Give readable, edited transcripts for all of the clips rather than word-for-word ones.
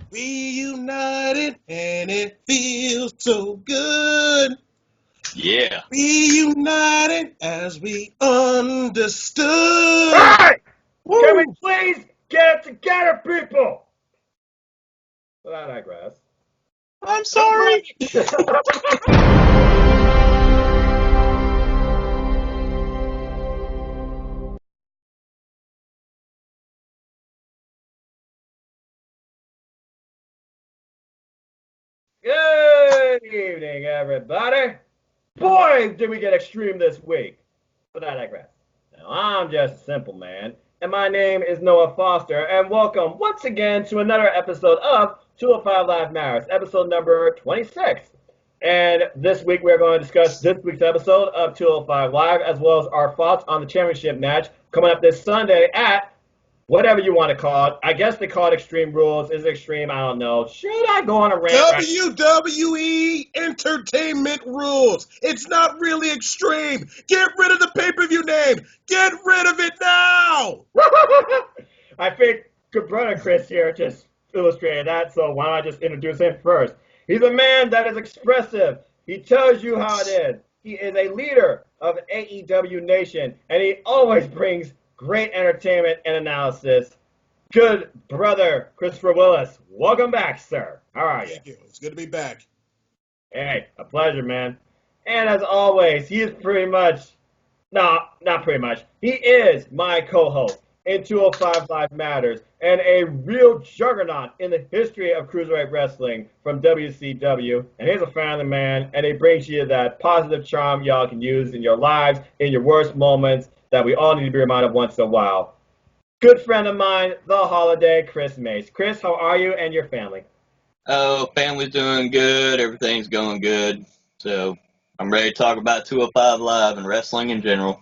We united and it feels so good. Yeah. We united as we understood. Hey! Woo. Can we please get it together, people? Well, I digress. I'm sorry. Good evening, everybody. Boy, did we get extreme this week. But I digress. Now, I'm just a simple man, and my name is Noah Foster, and welcome once again to another episode of 205 Live Matters, episode number 26. And this week we're going to discuss this week's episode of 205 Live, as well as our thoughts on the championship match coming up this Sunday at whatever you want to call it. I guess they call it Extreme Rules. Is it extreme? I don't know. Should I go on a rant? WWE Entertainment Rules. It's not really extreme. Get rid of the pay-per-view name. Get rid of it now. I think good brother Chris here just illustrated that, so why don't I just introduce him first? He's a man that is expressive. He tells you how it is. He is a leader of AEW Nation, and he always brings great entertainment and analysis. Good brother Christopher Willis. Welcome back, sir. How are you? Thank you. It's good to be back. Hey, a pleasure, man. And as always, he is pretty much, no, not pretty much. He is my co-host in 205 Live Matters and a real juggernaut in the history of Cruiserweight Wrestling from WCW. And he's a family man, and he brings you that positive charm y'all can use in your lives, in your worst moments, that we all need to be reminded of once in a while. Good friend of mine, the holiday, Chris Mace. Chris, how are you and your family? Oh, family's doing good. Everything's going good. So I'm ready to talk about 205 Live and wrestling in general.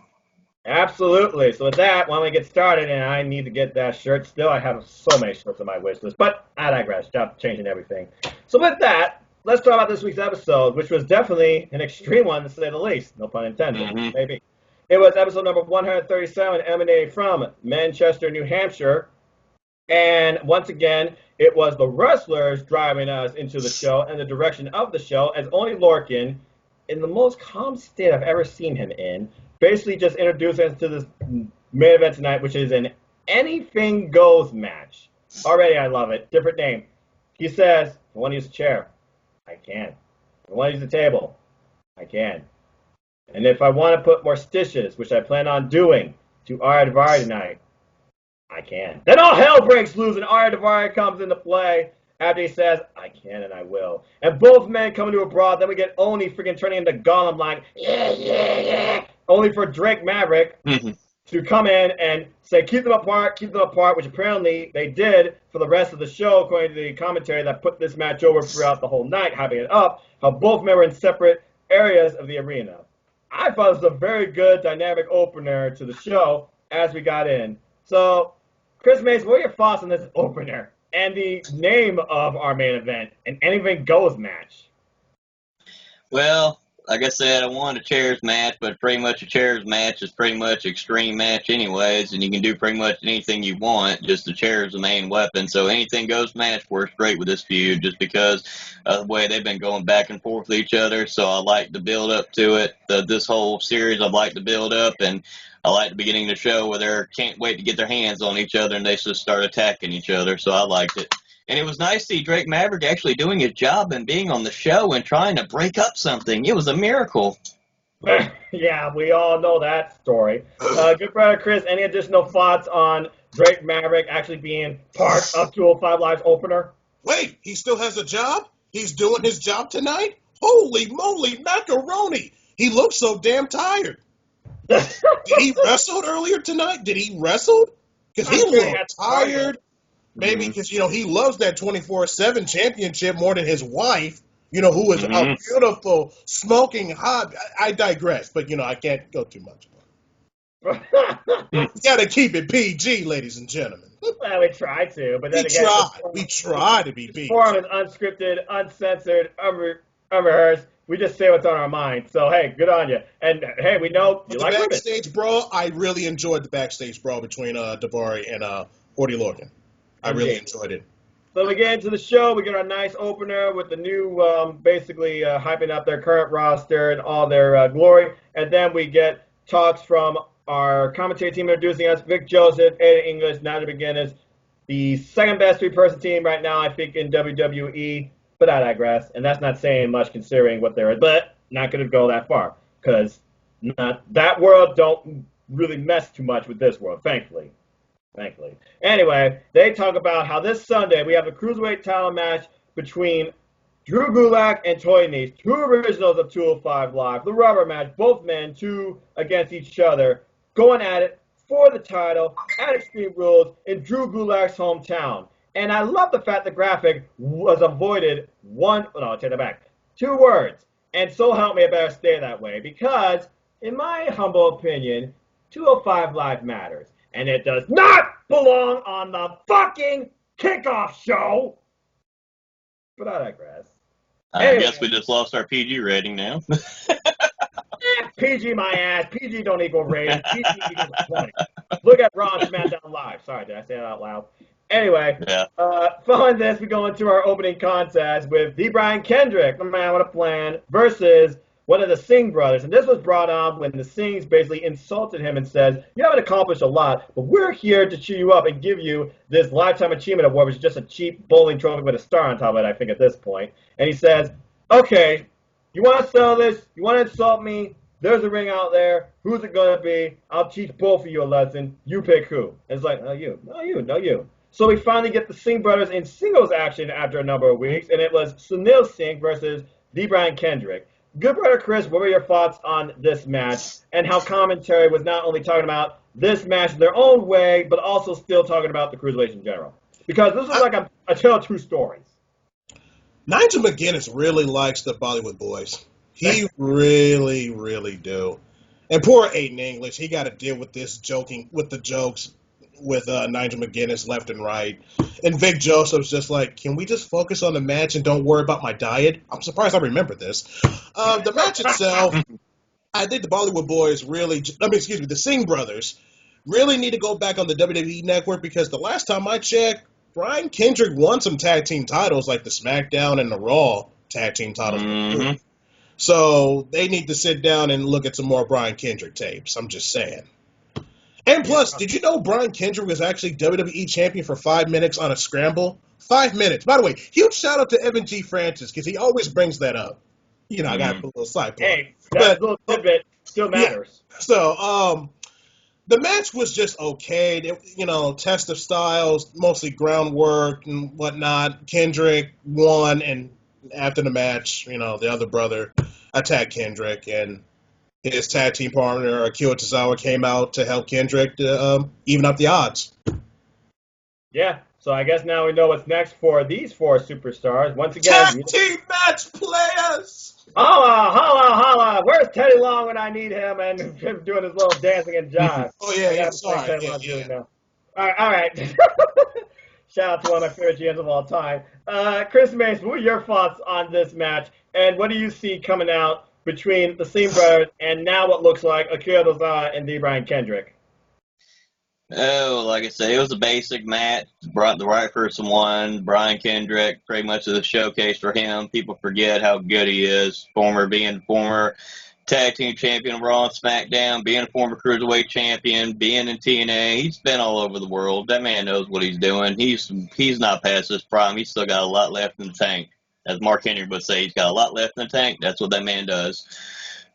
Absolutely. So with that, why don't we get started? And I need to get that shirt still. I have so many shirts on my wish list, but I digress. Stop changing everything. So with that, let's talk about this week's episode, which was definitely an extreme one to say the least. No pun intended. Maybe. It was episode number 137, emanating from Manchester, New Hampshire. And once again, it was the wrestlers driving us into the show and the direction of the show, as only Lorcan, in the most calm state I've ever seen him in, basically just introduced us to this main event tonight, which is an anything goes match. Already I love it. Different name. He says, I want to use a chair. I can. I want to use a table. I can. And if I want to put more stitches, which I plan on doing, to Arya Daivari tonight, I can. Then all hell breaks loose and Arya Daivari comes into play after he says, I can and I will. And both men come into a brawl. Then we get Oni freaking turning into Gollum like, yeah. Only for Drake Maverick to come in and say, keep them apart, which apparently they did for the rest of the show, according to the commentary that put this match over throughout the whole night, hyping it up, how both men were in separate areas of the arena. I thought it was a very good dynamic opener to the show as we got in. So, Chris Mace, what are your thoughts on this opener and the name of our main event, an anything goes match? Well, like I said, I wanted a chairs match, but pretty much a chairs match is pretty much extreme match anyways, and you can do pretty much anything you want, just the chair is the main weapon. So anything goes match works great with this feud just because of the way they've been going back and forth with each other. So I like the build up to it. This whole series I like the build up, and I like the beginning of the show where they can't wait to get their hands on each other and they just start attacking each other. So I liked it. And it was nice to see Drake Maverick actually doing his job and being on the show and trying to break up something. It was a miracle. Yeah, we all know that story. Good brother Chris, any additional thoughts on Drake Maverick actually being part of 205 Live's opener? Wait, he still has a job? He's doing his job tonight? Holy moly, macaroni. He looks so damn tired. Did he wrestle earlier tonight? Did he wrestle? Because he looked tired. Maybe because, he loves that 24/7 championship more than his wife, who is a beautiful, smoking hot. I digress, but, I can't go too much. You got to keep it PG, ladies and gentlemen. Well, we try to, but then we try to be PG. The forum is unscripted, uncensored, unrehearsed. We just say what's on our mind. So, hey, good on you. And, hey, we know you like women. The backstage brawl, I really enjoyed the backstage brawl between Daivari and Orty Lorcan. I really enjoyed it. So we get into the show. We get our nice opener with the new, basically hyping up their current roster and all their glory. And then we get talks from our commentary team introducing us, Vic Joseph, Ada English, Now to Begin is the second best three-person team right now, I think, in WWE. But I digress. And that's not saying much considering what they're, but not going to go that far. Because that world don't really mess too much with this world, thankfully. Anyway, they talk about how this Sunday we have a Cruiserweight title match between Drew Gulak and Toy Nese, two originals of 205 Live. The rubber match, both men, two against each other, going at it for the title at Extreme Rules in Drew Gulak's hometown. And I love the fact the graphic was avoided I'll take that back. 2 words. And so help me, I better stay that way. Because, in my humble opinion, 205 Live matters. And it does not belong on the fucking kickoff show. But I digress. I guess we just lost our PG rating now. PG my ass. PG don't equal rating. PG equals 20. Look at Raw and SmackDown Live. Sorry, did I say that out loud? Anyway, following this, we go into our opening contest with the Brian Kendrick, the man with a plan, versus one of the Singh brothers. And this was brought on when the Singhs basically insulted him and said, you haven't accomplished a lot, but we're here to cheer you up and give you this Lifetime Achievement Award, which is just a cheap bowling trophy with a star on top of it, I think, at this point. And he says, okay, you want to sell this? You want to insult me? There's a ring out there. Who's it going to be? I'll teach both of you a lesson. You pick who. And it's like, no, you. So we finally get the Singh brothers in singles action after a number of weeks, and it was Sunil Singh versus the Brian Kendrick. Good brother Chris, what were your thoughts on this match and how commentary was not only talking about this match in their own way, but also still talking about the Cruiserweights in general? Because this is like a tale of 2 stories. Nigel McGuinness really likes the Bollywood boys. He really, really do. And poor Aiden English, he got to deal with this joking, with the jokes with Nigel McGuinness left and right. And Vic Joseph's just like, can we just focus on the match and don't worry about my diet? I'm surprised I remember this. The match itself, I think the Bollywood boys the Singh brothers really need to go back on the WWE network because the last time I checked, Brian Kendrick won some tag team titles like the SmackDown and the Raw tag team titles. Mm-hmm. So they need to sit down and look at some more Brian Kendrick tapes. I'm just saying. And plus, did you know Brian Kendrick was actually WWE champion for 5 minutes on a scramble? 5 minutes. By the way, huge shout out to Evan G. Francis because he always brings that up. You know, I got to put a little side plug. Hey, that little tidbit still matters. Yeah. So, the match was just okay. Test of styles, mostly groundwork and whatnot. Kendrick won, and after the match, the other brother attacked Kendrick, and his tag team partner, Akira Tozawa, came out to help Kendrick to even up the odds. Yeah, so I guess now we know what's next for these 4 superstars. Once again, tag team match players! Holla, holla, holla! Where's Teddy Long when I need him and him doing his little dancing and jive? Oh, yeah, sorry. Yeah. All right. Shout out to one of my favorite GMs of all time. Chris Mace, what were your thoughts on this match, and what do you see coming out between the Singh brothers and now what looks like Akira Tozawa and D. Brian Kendrick? Oh, like I said, it was a basic match. Brought the right person won. Brian Kendrick, pretty much a showcase for him. People forget how good he is. Being former tag team champion of Raw and SmackDown, being a former Cruiserweight champion, being in TNA. He's been all over the world. That man knows what he's doing. He's not past his prime. He's still got a lot left in the tank. As Mark Henry would say, he's got a lot left in the tank. That's what that man does.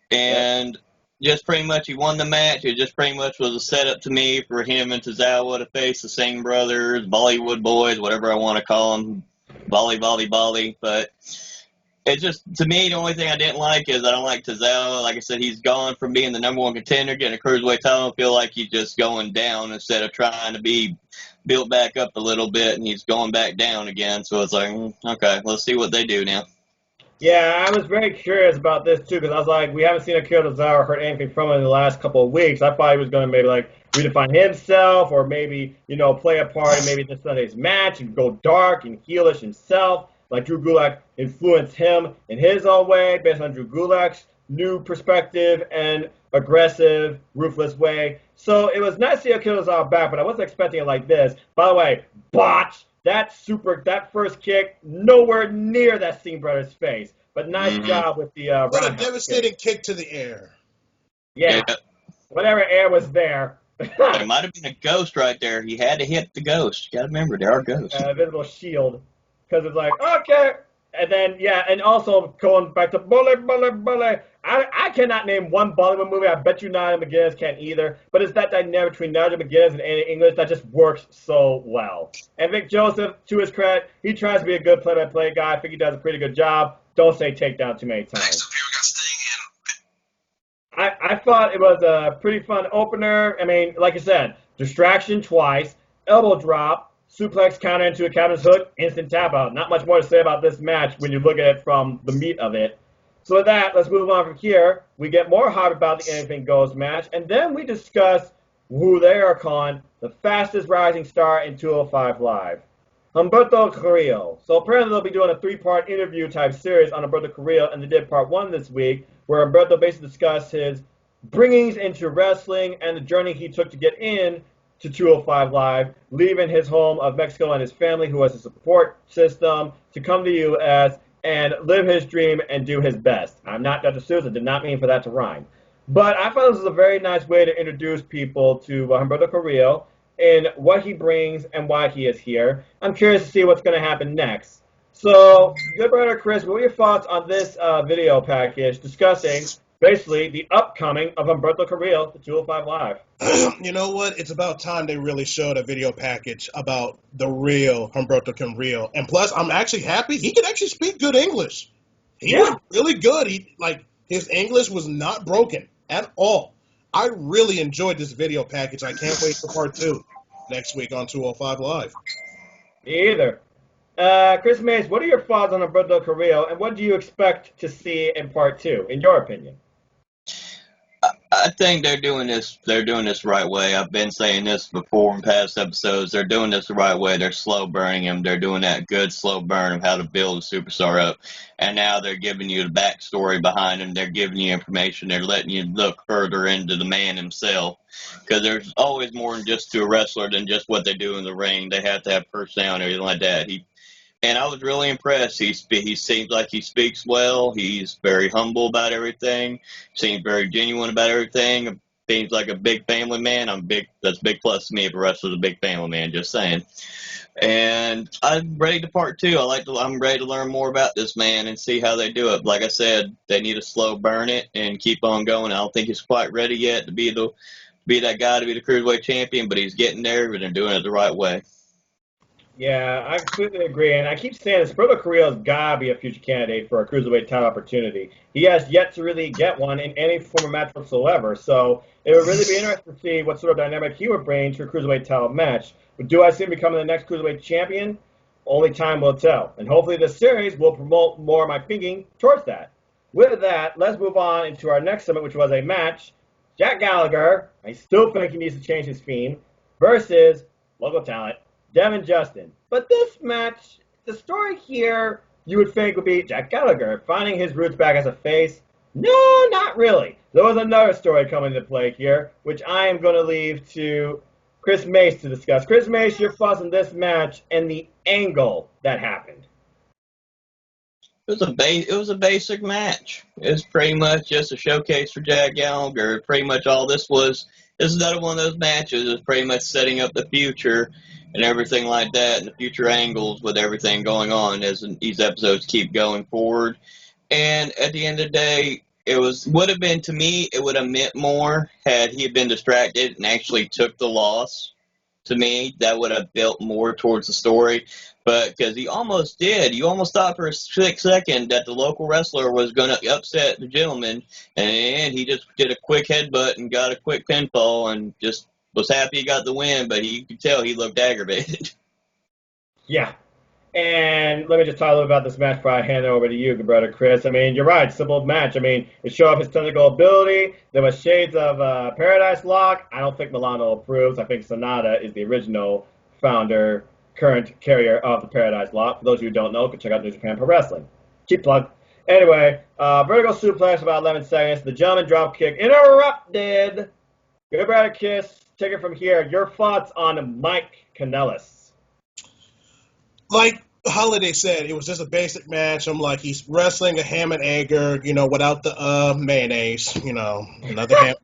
And just pretty much he won the match. It just pretty much was a setup to me for him and Tozawa to face the Singh brothers, Bollywood boys, whatever I want to call them, Bolly. But it's just, to me, the only thing I didn't like is I don't like Tozawa. Like I said, he's gone from being the number 1 contender, getting a Cruiserweight title. I feel like he's just going down instead of trying to be built back up a little bit, and he's going back down again. So it's like, okay, let's see what they do now. Yeah, I was very curious about this, too, because I was like, we haven't seen Akira Tozawa or heard anything from him in the last couple of weeks. I thought he was going to maybe, redefine himself or maybe, play a part in maybe this Sunday's match and go dark and heelish himself, like Drew Gulak influenced him in his own way based on Drew Gulak's new perspective and aggressive, ruthless way. So it was nice to see Killazar back, but I wasn't expecting it like this. By the way, botch! That first kick, nowhere near that Steenbrother's face. But nice job with the What a roundhouse devastating kick to the air. Yeah. Whatever air was there. There might have been a ghost right there. He had to hit the ghost. You got to remember, there are ghosts. Visible shield. Because it's like, okay. And then, yeah, and also going back to bully. I cannot name one Bollywood movie. I bet you Nigel McGuinness can't either. But it's that dynamic between Nigel McGuinness and Andy English that just works so well. And Vic Joseph, to his credit, he tries to be a good play-by-play guy. I think he does a pretty good job. Don't say takedown too many times. Next up here, we got Sting I thought it was a pretty fun opener. I mean, like I said, distraction twice, elbow drop, suplex counter into a cabin's hook, instant tap out. Not much more to say about this match when you look at it from the meat of it. So with that, let's move on from here. We get more hype about the Anything Goes match, and then we discuss who they are calling the fastest rising star in 205 Live, Humberto Carrillo. So apparently they'll be doing a 3-part interview type series on Humberto Carrillo, and they did part 1 this week, where Humberto basically discussed his bringings into wrestling and the journey he took to get in to 205 Live, leaving his home of Mexico and his family, who has a support system, to come to the U.S. and live his dream and do his best. I'm not Dr. Seuss. I did not mean for that to rhyme. But I thought this was a very nice way to introduce people to Humberto Carrillo and what he brings and why he is here. I'm curious to see what's going to happen next. So, good brother Chris, what were your thoughts on this video package discussing basically the upcoming of Humberto Carrillo to 205 Live? You know what? It's about time they really showed a video package about the real Humberto Carrillo. And plus, I'm actually happy he can actually speak good English. He was really good. His English was not broken at all. I really enjoyed this video package. I can't wait for part 2 next week on 205 Live. Me either. Chris Mace, what are your thoughts on Humberto Carrillo, and what do you expect to see in part 2, in your opinion? I think they're doing this the right way. I've been saying this before in past episodes. They're doing this the right way. They're slow burning him. They're doing that good slow burn of how to build a superstar up. And now they're giving you the backstory behind him. They're giving you information. They're letting you look further into the man himself. Because there's always more than just to a wrestler than just what they do in the ring. They have to have personality or anything like that. And I was really impressed. He seems like he speaks well. He's very humble about everything. Seems very genuine about everything. Seems like a big family man. That's a big plus to me if a wrestler's a big family man, just saying. And I'm ready to part 2. I'm ready to learn more about this man and see how they do it. Like I said, they need to slow burn it and keep on going. I don't think he's quite ready yet to be that guy to be the Cruiserweight champion, but he's getting there, and they're doing it the right way. Yeah, I completely agree, and I keep saying this, Humberto Carrillo's got to be a future candidate for a Cruiserweight title opportunity. He has yet to really get one in any form of match whatsoever, so it would really be interesting to see what sort of dynamic he would bring to a Cruiserweight title match. But do I see him becoming the next Cruiserweight champion? Only time will tell, and hopefully this series will promote more of my thinking towards that. With that, let's move on into our next segment, which was a match. Jack Gallagher, I still think he needs to change his theme, versus local talent, Devin Justin. But this match, the story here, you would think would be Jack Gallagher finding his roots back as a face. No, not really. There was another story coming into play here, which I am going to leave to Chris Mace to discuss. Chris Mace, your thoughts on this match and the angle that happened. It was a basic match. It was pretty much just a showcase for Jack Gallagher. Pretty much all this was. This is another one of those matches. It's pretty much setting up the future and everything like that, and the future angles with everything going on as these episodes keep going forward. And at the end of the day, it would have meant more had he been distracted and actually took the loss. To me, that would have built more towards the story. But because he almost did, you almost thought for a quick second that the local wrestler was going to upset the gentleman, and he just did a quick headbutt and got a quick pinfall and just was happy he got the win, but you could tell he looked aggravated. Yeah. And let me just talk a little about this match before I hand it over to you, good brother Chris. I mean, you're right, simple match. I mean, it showed off his technical ability. There was shades of Paradise Lock. I don't think Milano approves. I think Sonata is the original founder, current carrier of the Paradise Lock. For those of you who don't know, go check out New Japan Pro Wrestling. Cheap plug. Anyway, vertical suplex for about 11 seconds. The German drop kick interrupted. Good brother kiss. Take it from here. Your thoughts on Mike Kanellis? Like Holiday said, it was just a basic match. I'm like, he's wrestling a ham and egger, without the mayonnaise, another ham.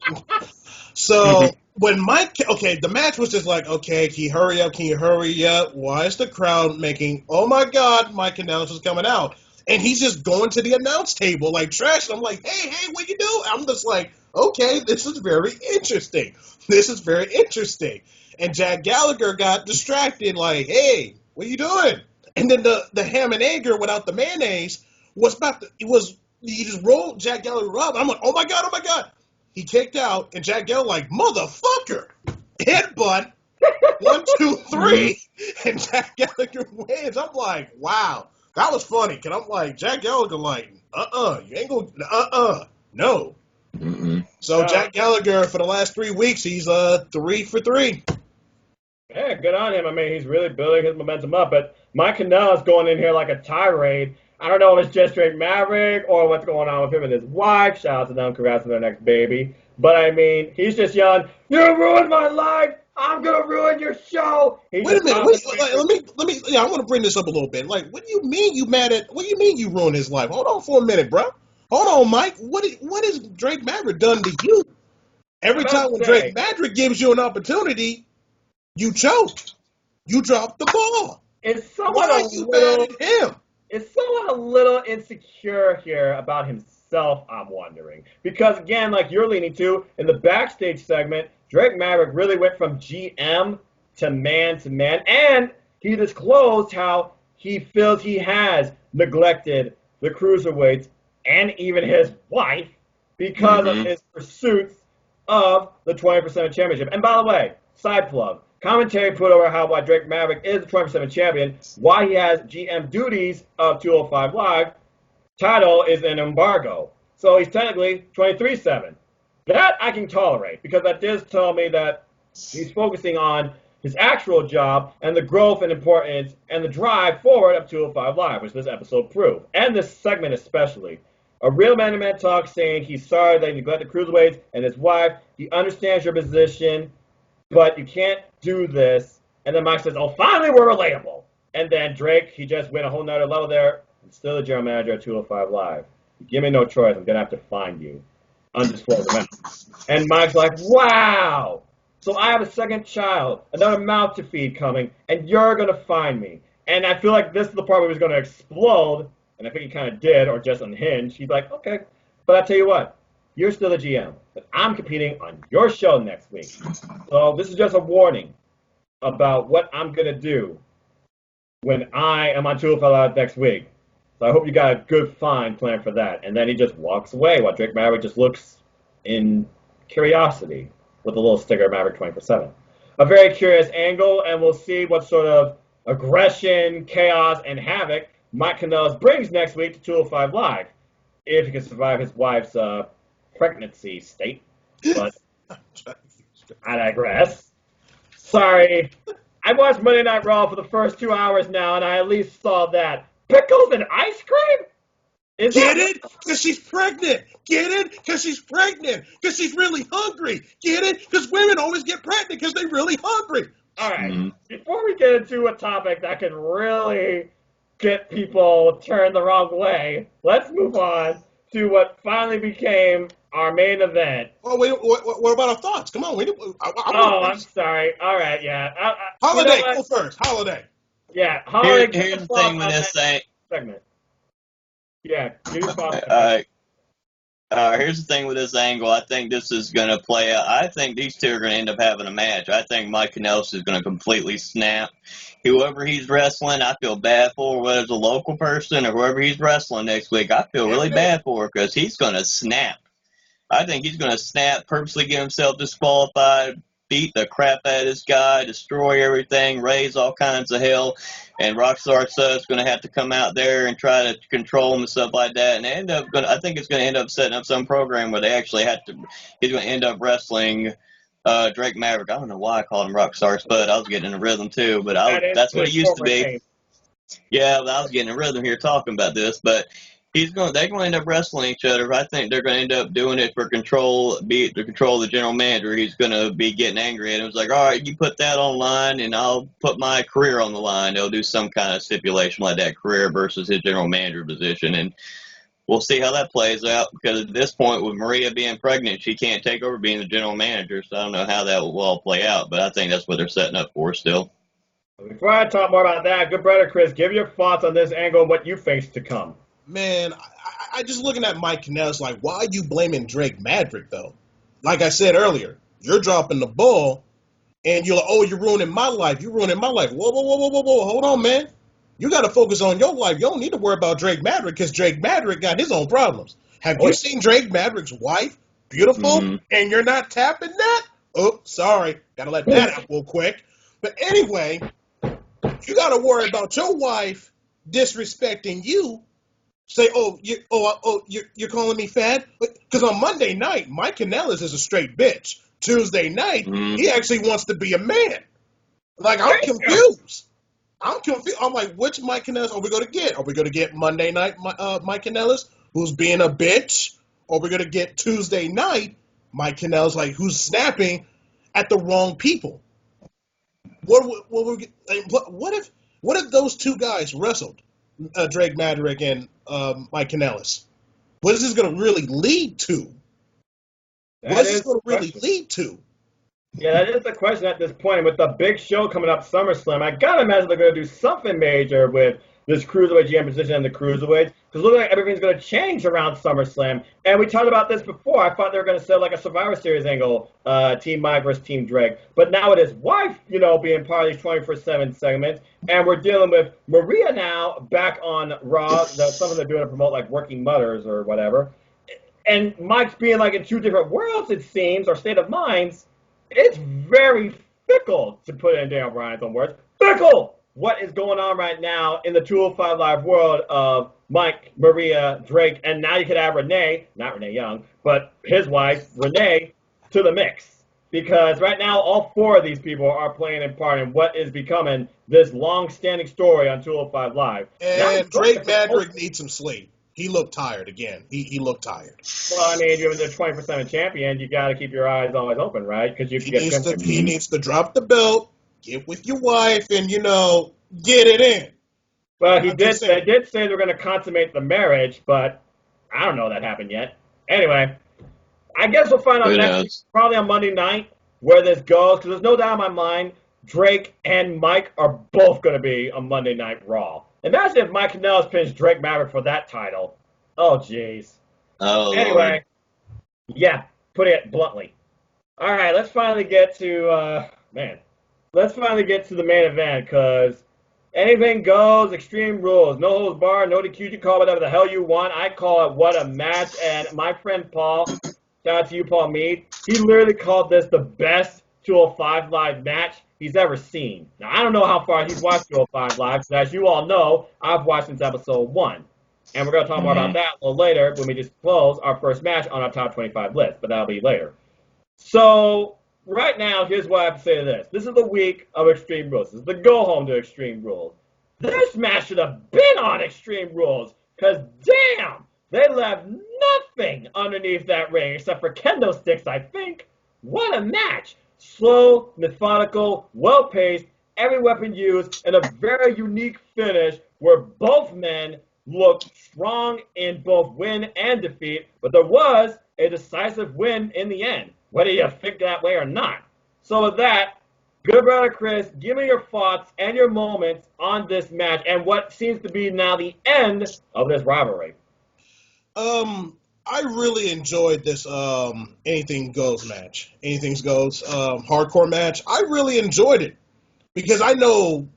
So when the match was just like, okay, can you hurry up? Can you hurry up? Why is the crowd making, oh my God, Mike Kanellis is coming out? And he's just going to the announce table like trash. I'm like, hey, what you do? I'm just like, okay, this is very interesting. This is very interesting. And Jack Gallagher got distracted, like, hey, what are you doing? And then the ham and egger without the mayonnaise he just rolled Jack Gallagher up. I'm like, oh my God. He kicked out, and Jack Gallagher like, motherfucker, headbutt, 1, 2, 3, and Jack Gallagher wins. I'm like, wow, that was funny. Cause I'm like, Jack Gallagher like, you ain't gonna, no. Mm-hmm. So Jack Gallagher for the last 3 weeks, he's 3 for 3. Yeah, good on him. I mean, he's really building his momentum up. But Mike Kanellis going in here like a tirade. I don't know if it's just Drake Maverick or what's going on with him and his wife. Shout out to them. Congrats on their next baby. But, I mean, he's just yelling, you ruined my life. I'm going to ruin your show. Wait a minute. Let me. I want to bring this up a little bit. Like, what do you mean you ruined his life? Hold on for a minute, bro. Hold on, Mike. What has Drake Maverick done to you? Every time when Drake Maverick gives you an opportunity, you choke. You drop the ball. Why are you mad at him? Is someone a little insecure here about himself, I'm wondering? Because, again, like you're leaning to, in the backstage segment, Drake Maverick really went from GM to man, and he disclosed how he feels he has neglected the Cruiserweights and even his wife because of his pursuits of the 20% championship. And by the way, side plug, commentary put over why Drake Maverick is the 20% champion, why he has GM duties of 205 Live. Title is an embargo. So he's technically 23/7. That I can tolerate because that does tell me that he's focusing on his actual job and the growth and importance and the drive forward of 205 Live, which this episode proved. And this segment especially. A real man-to-man talk saying he's sorry that he neglected Cruiserweights and his wife. He understands your position, but you can't do this. And then Mike says, oh, finally we're relatable. And then Drake, he just went a whole nother level there. I'm still the general manager at 205 Live. You give me no choice. I'm going to have to find you. Undisclosed amount. And Mike's like, wow. So I have a second child, another mouth to feed coming, and you're going to find me. And I feel like this is the part where he's going to explode. And I think he kind of did, or just unhinged. He's like, okay. But I tell you what. You're still the GM, but I'm competing on your show next week. So this is just a warning about what I'm going to do when I am on 205 Live next week. So I hope you got a good, fine plan for that. And then he just walks away while Drake Maverick just looks in curiosity with a little sticker, Maverick 24/7. A very curious angle, and we'll see what sort of aggression, chaos, and havoc Mike Kanellis brings next week to 205 Live, if he can survive his wife's pregnancy state. But I digress. Sorry. I watched Monday Night Raw for the first 2 hours now, and I at least saw that. Pickles and ice cream? Get it? Because she's pregnant. Get it? Because she's pregnant. Because she's really hungry. Get it? Because women always get pregnant because they're really hungry. All right. Before we get into a topic that can really get people turned the wrong way, let's move on to what finally became our main event. Oh, wait, what about our thoughts? Come on. I'm sorry. All right, yeah. Holiday, go first. Holiday. Yeah, Holiday. Here's the thing with this segment. Yeah, give your thoughts. Here's the thing with this angle. I think this is going to play out. I think these two are going to end up having a match. I think Mike Kanellis is going to completely snap. Whoever he's wrestling, I feel bad for, whether it's a local person or whoever he's wrestling next week, I feel really bad for because he's going to snap. I think he's going to snap, purposely get himself disqualified, beat the crap out of this guy, destroy everything, raise all kinds of hell, and Rockstar Sud's going to have to come out there and try to control him and stuff like that. And I think it's going to end up setting up some program where they actually he's going to end up wrestling Drake Maverick. I don't know why I called him Rockstar Spud. I was getting in a rhythm too, but that's what he used to be. Yeah, but I was getting a rhythm here talking about this. But They're going to end up wrestling each other. I think they're going to end up doing it for control, be it to control the general manager. He's going to be getting angry at him. It's like, all right, you put that on line, and I'll put my career on the line. They'll do some kind of stipulation like that, career versus his general manager position, and we'll see how that plays out. Because at this point, with Maria being pregnant, she can't take over being the general manager. So I don't know how that will all play out, but I think that's what they're setting up for still. Before I talk more about that, good brother Chris, give your thoughts on this angle and what you face to come. Man, I just looking at Mike Kanellis like, why are you blaming Drake Maverick, though? Like I said earlier, you're dropping the ball, and you're like, oh, you're ruining my life. You're ruining my life. Whoa, whoa, whoa, whoa, whoa, whoa. Hold on, man. You got to focus on your life. You don't need to worry about Drake Maverick because Drake Maverick got his own problems. Have you seen Drake Maverick's wife? Beautiful, and you're not tapping that? Oh, sorry. Got to let that out real quick. But anyway, you got to worry about your wife disrespecting you. Say, you're calling me fat? Because on Monday night, Mike Kanellis is a straight bitch. Tuesday night, he actually wants to be a man. Like, I'm confused. I'm like, which Mike Kanellis are we going to get? Are we going to get Monday night Mike Kanellis, who's being a bitch? Or are we going to get Tuesday night Mike Kanellis, like, who's snapping at the wrong people? What if those two guys wrestled? Drake Maverick and Mike Kanellis. What is this going to really lead to? What is this going to really lead to? Yeah, that is the question at this point. With the big show coming up, SummerSlam, I got to imagine they're going to do something major with this Cruiserweight GM position and the Cruiserweights, because it looks like everything's going to change around SummerSlam. And we talked about this before. I thought they were going to set like a Survivor Series angle, Team Mike versus Team Drake. But now with his wife, being part of these 24/7 segments, and we're dealing with Maria now back on Raw. That's something they're doing to promote like Working Mothers or whatever. And Mike's being like in two different worlds, it seems, or state of minds. It's very fickle, to put it in Daniel Bryan's own words. Fickle! What is going on right now in the 205 Live world of Mike, Maria, Drake, and now you could add Renee, not Renee Young, but his wife, Renee, to the mix. Because right now, all four of these people are playing a part in what is becoming this long-standing story on 205 Live. And Drake Maverick needs some sleep. He looked tired again. He looked tired. Well, I mean, you're the 24/7 champion. You got to keep your eyes always open, right? Because he needs to drop the belt, get with your wife, and get it in. Well, they did say they're going to consummate the marriage, but I don't know that happened yet. Anyway, I guess we'll find out next week, probably on Monday night, where this goes. Because there's no doubt in my mind, Drake and Mike are both going to be on Monday Night Raw. Imagine if Mike Kanellis pins Drake Maverick for that title. Oh, jeez. Oh, anyway, yeah, putting it bluntly. All right, let's finally get to the main event, because anything goes, Extreme Rules, no holds barred, no DQ, you call whatever the hell you want. I call it what a match, and my friend Paul, shout out to you, Paul Mead, he literally called this the best 205 Live match he's ever seen. Now, I don't know how far he's watched 205 Live, because as you all know, I've watched since episode 1. And we're going to talk more about that a little later when we just close our first match on our top 25 list, but that'll be later. So, right now, here's what I have to say to this. This is the week of Extreme Rules. This is the go-home to Extreme Rules. This match should have been on Extreme Rules, because damn, they left nothing underneath that ring except for kendo sticks, I think. What a match. Slow, methodical, well-paced, every weapon used, and a very unique finish where both men looked strong in both win and defeat, but there was a decisive win in the end, whether you think that way or not. So with that, good brother Chris, give me your thoughts and your moments on this match and what seems to be now the end of this rivalry. I really enjoyed this Anything Goes match. Anything Goes hardcore match. I really enjoyed it because I know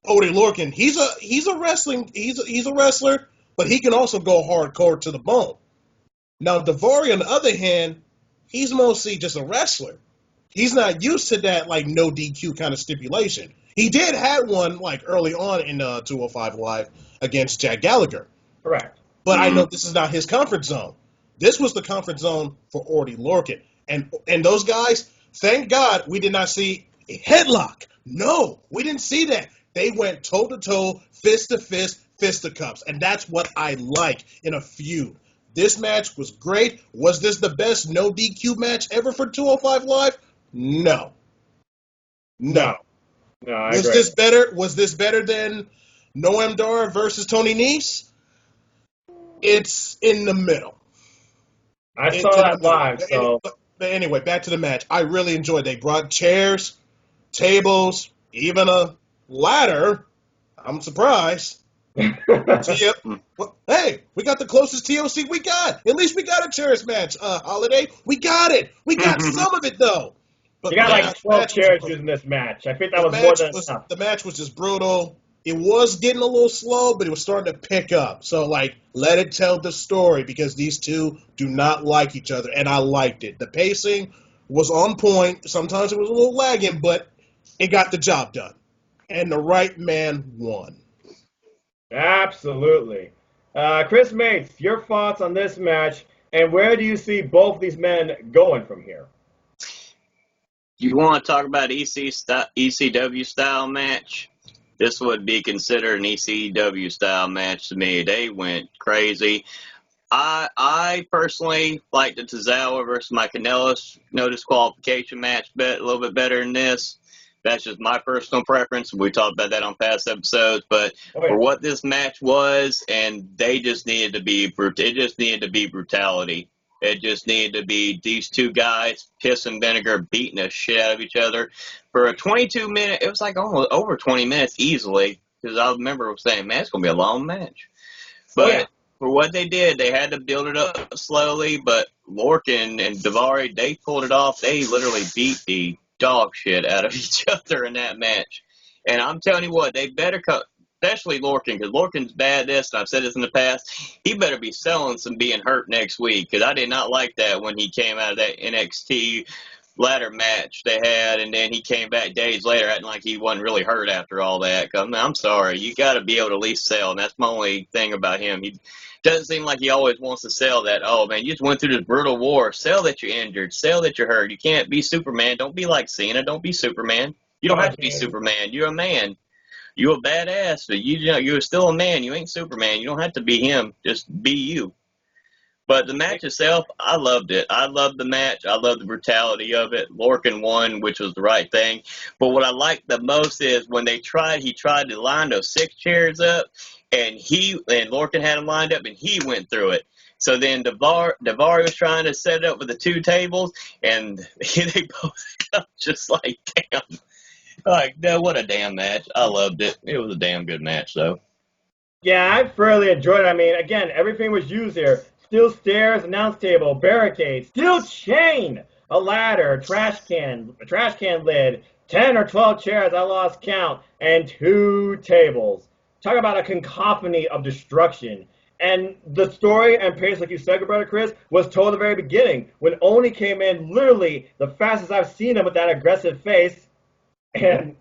Odie Lorcan, he's a wrestler, but he can also go hardcore to the bone. Now, Daivari, on the other hand, he's mostly just a wrestler. He's not used to that, like, no DQ kind of stipulation. He did have one, like, early on in 205 Live against Jack Gallagher. Correct. But I know this is not his comfort zone. This was the comfort zone for Odie Lorcan. And those guys, thank God we did not see a headlock. No, we didn't see that. They went toe-to-toe, fist-to-fist, fisticuffs, and that's what I like in a feud. This match was great. Was this the best no DQ match ever for 205 Live? No. No, I Was agree. this better? Was this better than Noam Dar versus Tony Nese? It's in the middle. I It's saw in that the middle. live, so But anyway, back to the match. I really enjoyed. They brought chairs, tables, even a ladder. I'm surprised. Well, hey, we got the closest TLC we got. At least we got a chairs match, Holiday. We got it. We got some of it though. But you got man, like the 12 match was chairs brutal. using this match. I think that was more than enough. The match was just brutal. It was getting a little slow, but it was starting to pick up. So like, let it tell the story because these two do not like each other, and I liked it. The pacing was on point. Sometimes it was a little lagging, but it got the job done, and the right man won. Absolutely. Chris Mace, your thoughts on this match, and where do you see both these men going from here? You want to talk about ECW style match? This would be considered an ECW style match to me. They went crazy. I personally like the Tozawa versus Mike Kanellis no disqualification match a little bit better than this. That's just my personal preference. We talked about that on past episodes, but for what this match was, and they just needed to be it just needed to be brutality. It just needed to be these two guys, piss and vinegar, beating the shit out of each other for a 22-minute. It was like almost over 20 minutes easily, because I remember saying, man, it's gonna be a long match. But for what they did, they had to build it up slowly. But Lorcan and Daivari, they pulled it off. They literally beat the dog shit out of each other in that match. And I'm telling you what, they better cut, especially Lorcan, because Lorcan's bad at this, and I've said this in the past. He better be selling some being hurt next week, because I did not like that when he came out of that NXT ladder match they had, and then he came back days later acting like he wasn't really hurt after all that. I'm sorry, you got to be able to at least sell, and that's my only thing about him. He doesn't seem like he always wants to sell that, oh man, you just went through this brutal war. Sell that you're injured, sell that you're hurt. You can't be Superman. Don't be like Cena. Don't be Superman. You don't have to be Superman. You're a man. You're a badass, but you're still a man. You ain't Superman. You don't have to be him. Just be you. But the match itself, I loved it. I loved the match. I loved the brutality of it. Lorcan won, which was the right thing. But what I liked the most is when he tried to line those 6 chairs up, and Lorcan had them lined up, and he went through it. So then Daivari was trying to set it up with the 2 tables, and they both got just like, damn. Like, no, what a damn match. I loved it. It was a damn good match, though. Yeah, I thoroughly enjoyed it. I mean, again, everything was used here. Steel stairs, announce table, barricade, steel chain, a ladder, a trash can lid, 10 or 12 chairs, I lost count, and 2 tables. Talk about a cacophony of destruction. And the story and pace, like you said, brother Chris, was told at the very beginning. When Oni came in, literally the fastest I've seen him with that aggressive face, and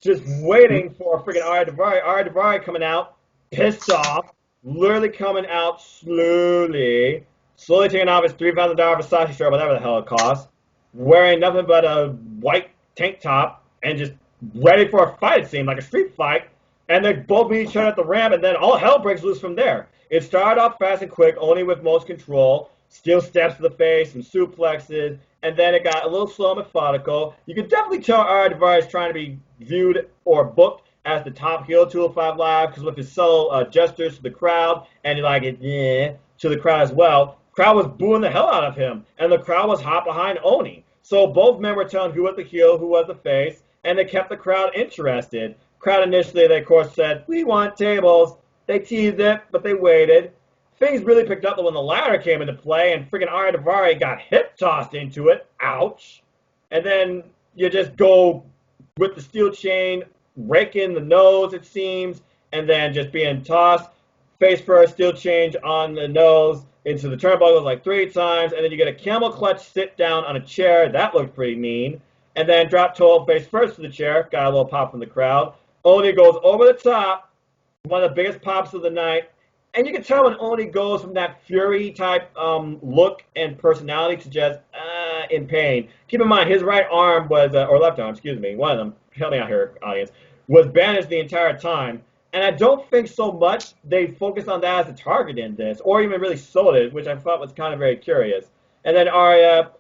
just waiting for freaking Ari Daivari coming out, pissed off, literally coming out slowly taking off his $3,000 Versace shirt, whatever the hell it costs, wearing nothing but a white tank top, and just ready for a fight, it seemed like a street fight. And they both meet each other at the ramp, and then all hell breaks loose from there. It started off fast and quick, only with most control, steel steps to the face, some suplexes, and then it got a little slow and methodical. You could definitely tell Ari Daivari is trying to be viewed or booked as the top heel 205 Live, because with his subtle gestures to the crowd, and he like it to the crowd as well, crowd was booing the hell out of him, and the crowd was hot behind Oni. So both men were telling who was the heel, who was the face, and they kept the crowd interested. Crowd initially, they of course said, we want tables. They teased it, but they waited. Things really picked up when the ladder came into play, and freaking Ari Daivari got hip tossed into it. Ouch. And then you just go with the steel chain, rake in the nose, it seems, and then just being tossed face first, steel change on the nose into the turnbuckles like 3 times, and then you get a camel clutch sit down on a chair. That looked pretty mean. And then drop toe face first to the chair. Got a little pop from the crowd. Oni goes over the top, one of the biggest pops of the night. And you can tell when Oni goes from that Fury type look and personality to just in pain. Keep in mind, his right arm was, or left arm, excuse me, one of them, help me out here, audience, was bandaged the entire time. And I don't think so much they focused on that as a target in this, or even really sold it, which I thought was kind of very curious. And then Arya,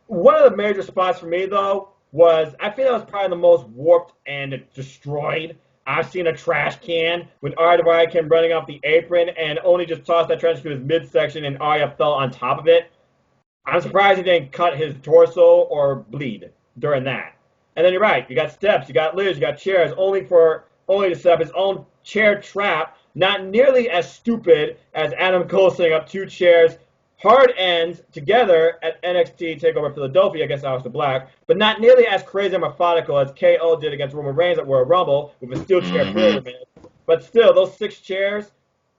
one of the major spots for me, though, was, I think that was probably the most warped and destroyed I've seen a trash can when Arya Daivari came running off the apron and only just tossed that trash to his midsection and Arya fell on top of it. I'm surprised he didn't cut his torso or bleed during that. And then you're right, you got steps, you got lids, you got chairs, only to set up his own chair trap, not nearly as stupid as Adam Cole setting up 2 chairs, hard ends together at NXT TakeOver Philadelphia against Aleister Black, but not nearly as crazy and methodical as KO did against Roman Reigns at Royal Rumble with a steel chair pyramid. But still, those 6 chairs,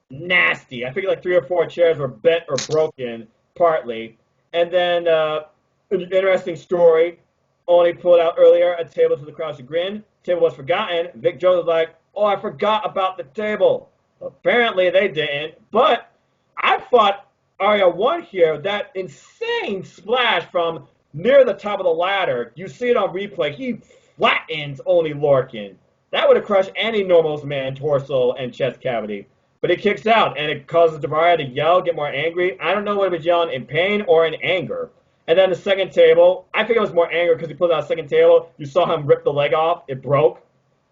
nasty. I think like 3 or 4 chairs were bent or broken, partly. And then, an interesting story, only pulled out earlier, a table to the crowd's chagrin. Table was forgotten. Vic Jones was like, oh, I forgot about the table. Apparently they didn't, but I thought Arya won here. That insane splash from near the top of the ladder. You see it on replay. He flattens Oney Lorcan. That would have crushed any normal man's torso and chest cavity. But it kicks out, and it causes Daivari to yell, get more angry. I don't know whether he was yelling in pain or in anger. And then the second table, I think it was more anger because he pulled out the second table. You saw him rip the leg off. It broke.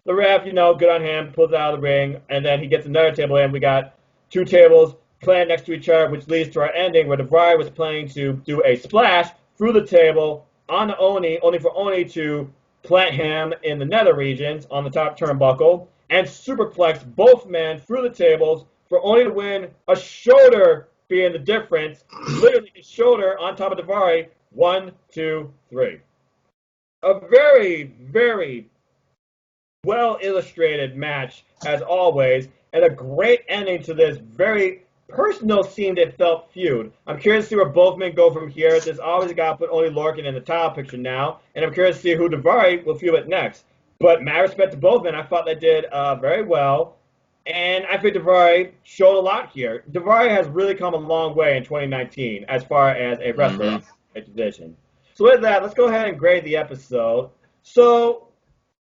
The ref, good on him, pulls it out of the ring, and then he gets another table in. We got 2 tables playing next to each other, which leads to our ending where Daivari was planning to do a splash through the table on Oney, only for Oney to plant him in the nether regions on the top turnbuckle and superplex both men through the tables for Oney to win, a shoulder being the difference, literally his shoulder on top of Daivari. 1, 2, 3. A very, very well-illustrated match, as always, and a great ending to this very personal scene that felt feud. I'm curious to see where both men go from here. There's always got to put Oney Lorcan in the title picture now, and I'm curious to see who Daivari will feud with next. But mad respect to both men. I thought they did very well, and I think Daivari showed a lot here. Daivari has really come a long way in 2019 as far as a wrestler in division. So with that, let's go ahead and grade the episode. So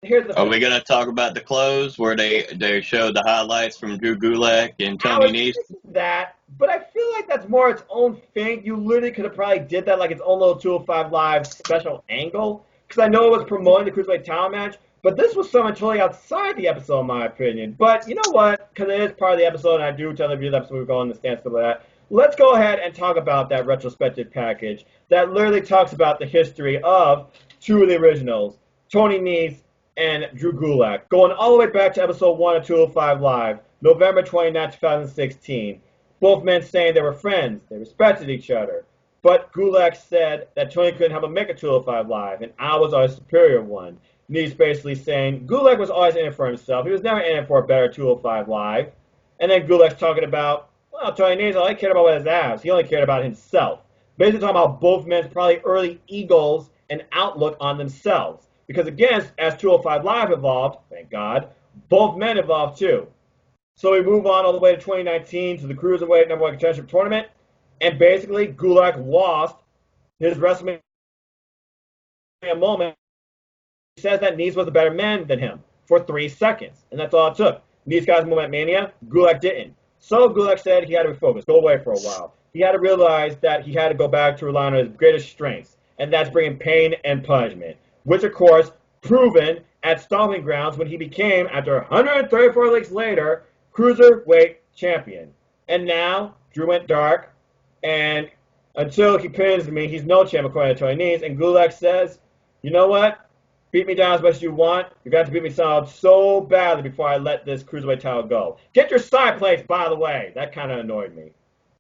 here's the Are we going to talk about the close where they showed the highlights from Drew Gulak and Tony Nese? That, but I feel like that's more its own thing. You literally could have probably did that like its own little 205 Live special angle, because I know it was promoting the Cruiserweight title match, but this was something totally outside the episode in my opinion. But you know what? Because it is part of the episode, and I do tell the viewers episode we're going to stand for that. Let's go ahead and talk about that retrospective package that literally talks about the history of 2 of the originals, Tony Nese and Drew Gulak, going all the way back to episode 1 of 205 Live, November 29, 2016. Both men saying they were friends, they respected each other. But Gulak said that Tony couldn't help but make a 205 Live, and I was always superior one. Nese basically saying Gulak was always in it for himself. He was never in it for a better 205 Live. And then Gulak's talking about, well, Tony Nese only cared about his abs. He only cared about himself. Basically talking about both men's probably early egos and outlook on themselves. Because again, as 205 Live evolved, thank God, both men evolved too. So we move on all the way to 2019 to the Cruiserweight #1 Contendership Tournament. And basically, Gulak lost his WrestleMania moment. He says that Nese was a better man than him for 3 seconds. And that's all it took. Nese got his moment at Mania. Gulak didn't. So Gulak said he had to refocus, go away for a while. He had to realize that he had to go back to relying on his greatest strengths. And that's bringing pain and punishment. Which, of course, proven at Stomping Grounds when he became, after 134 weeks later, Cruiserweight champion. And now, Drew went dark, and until he pins me, he's no champ according to Tony Nese. And Gulak says, you know what? Beat me down as much as you want. You're going to beat me down so badly before I let this Cruiserweight title go. Get your side plates, by the way. That kind of annoyed me.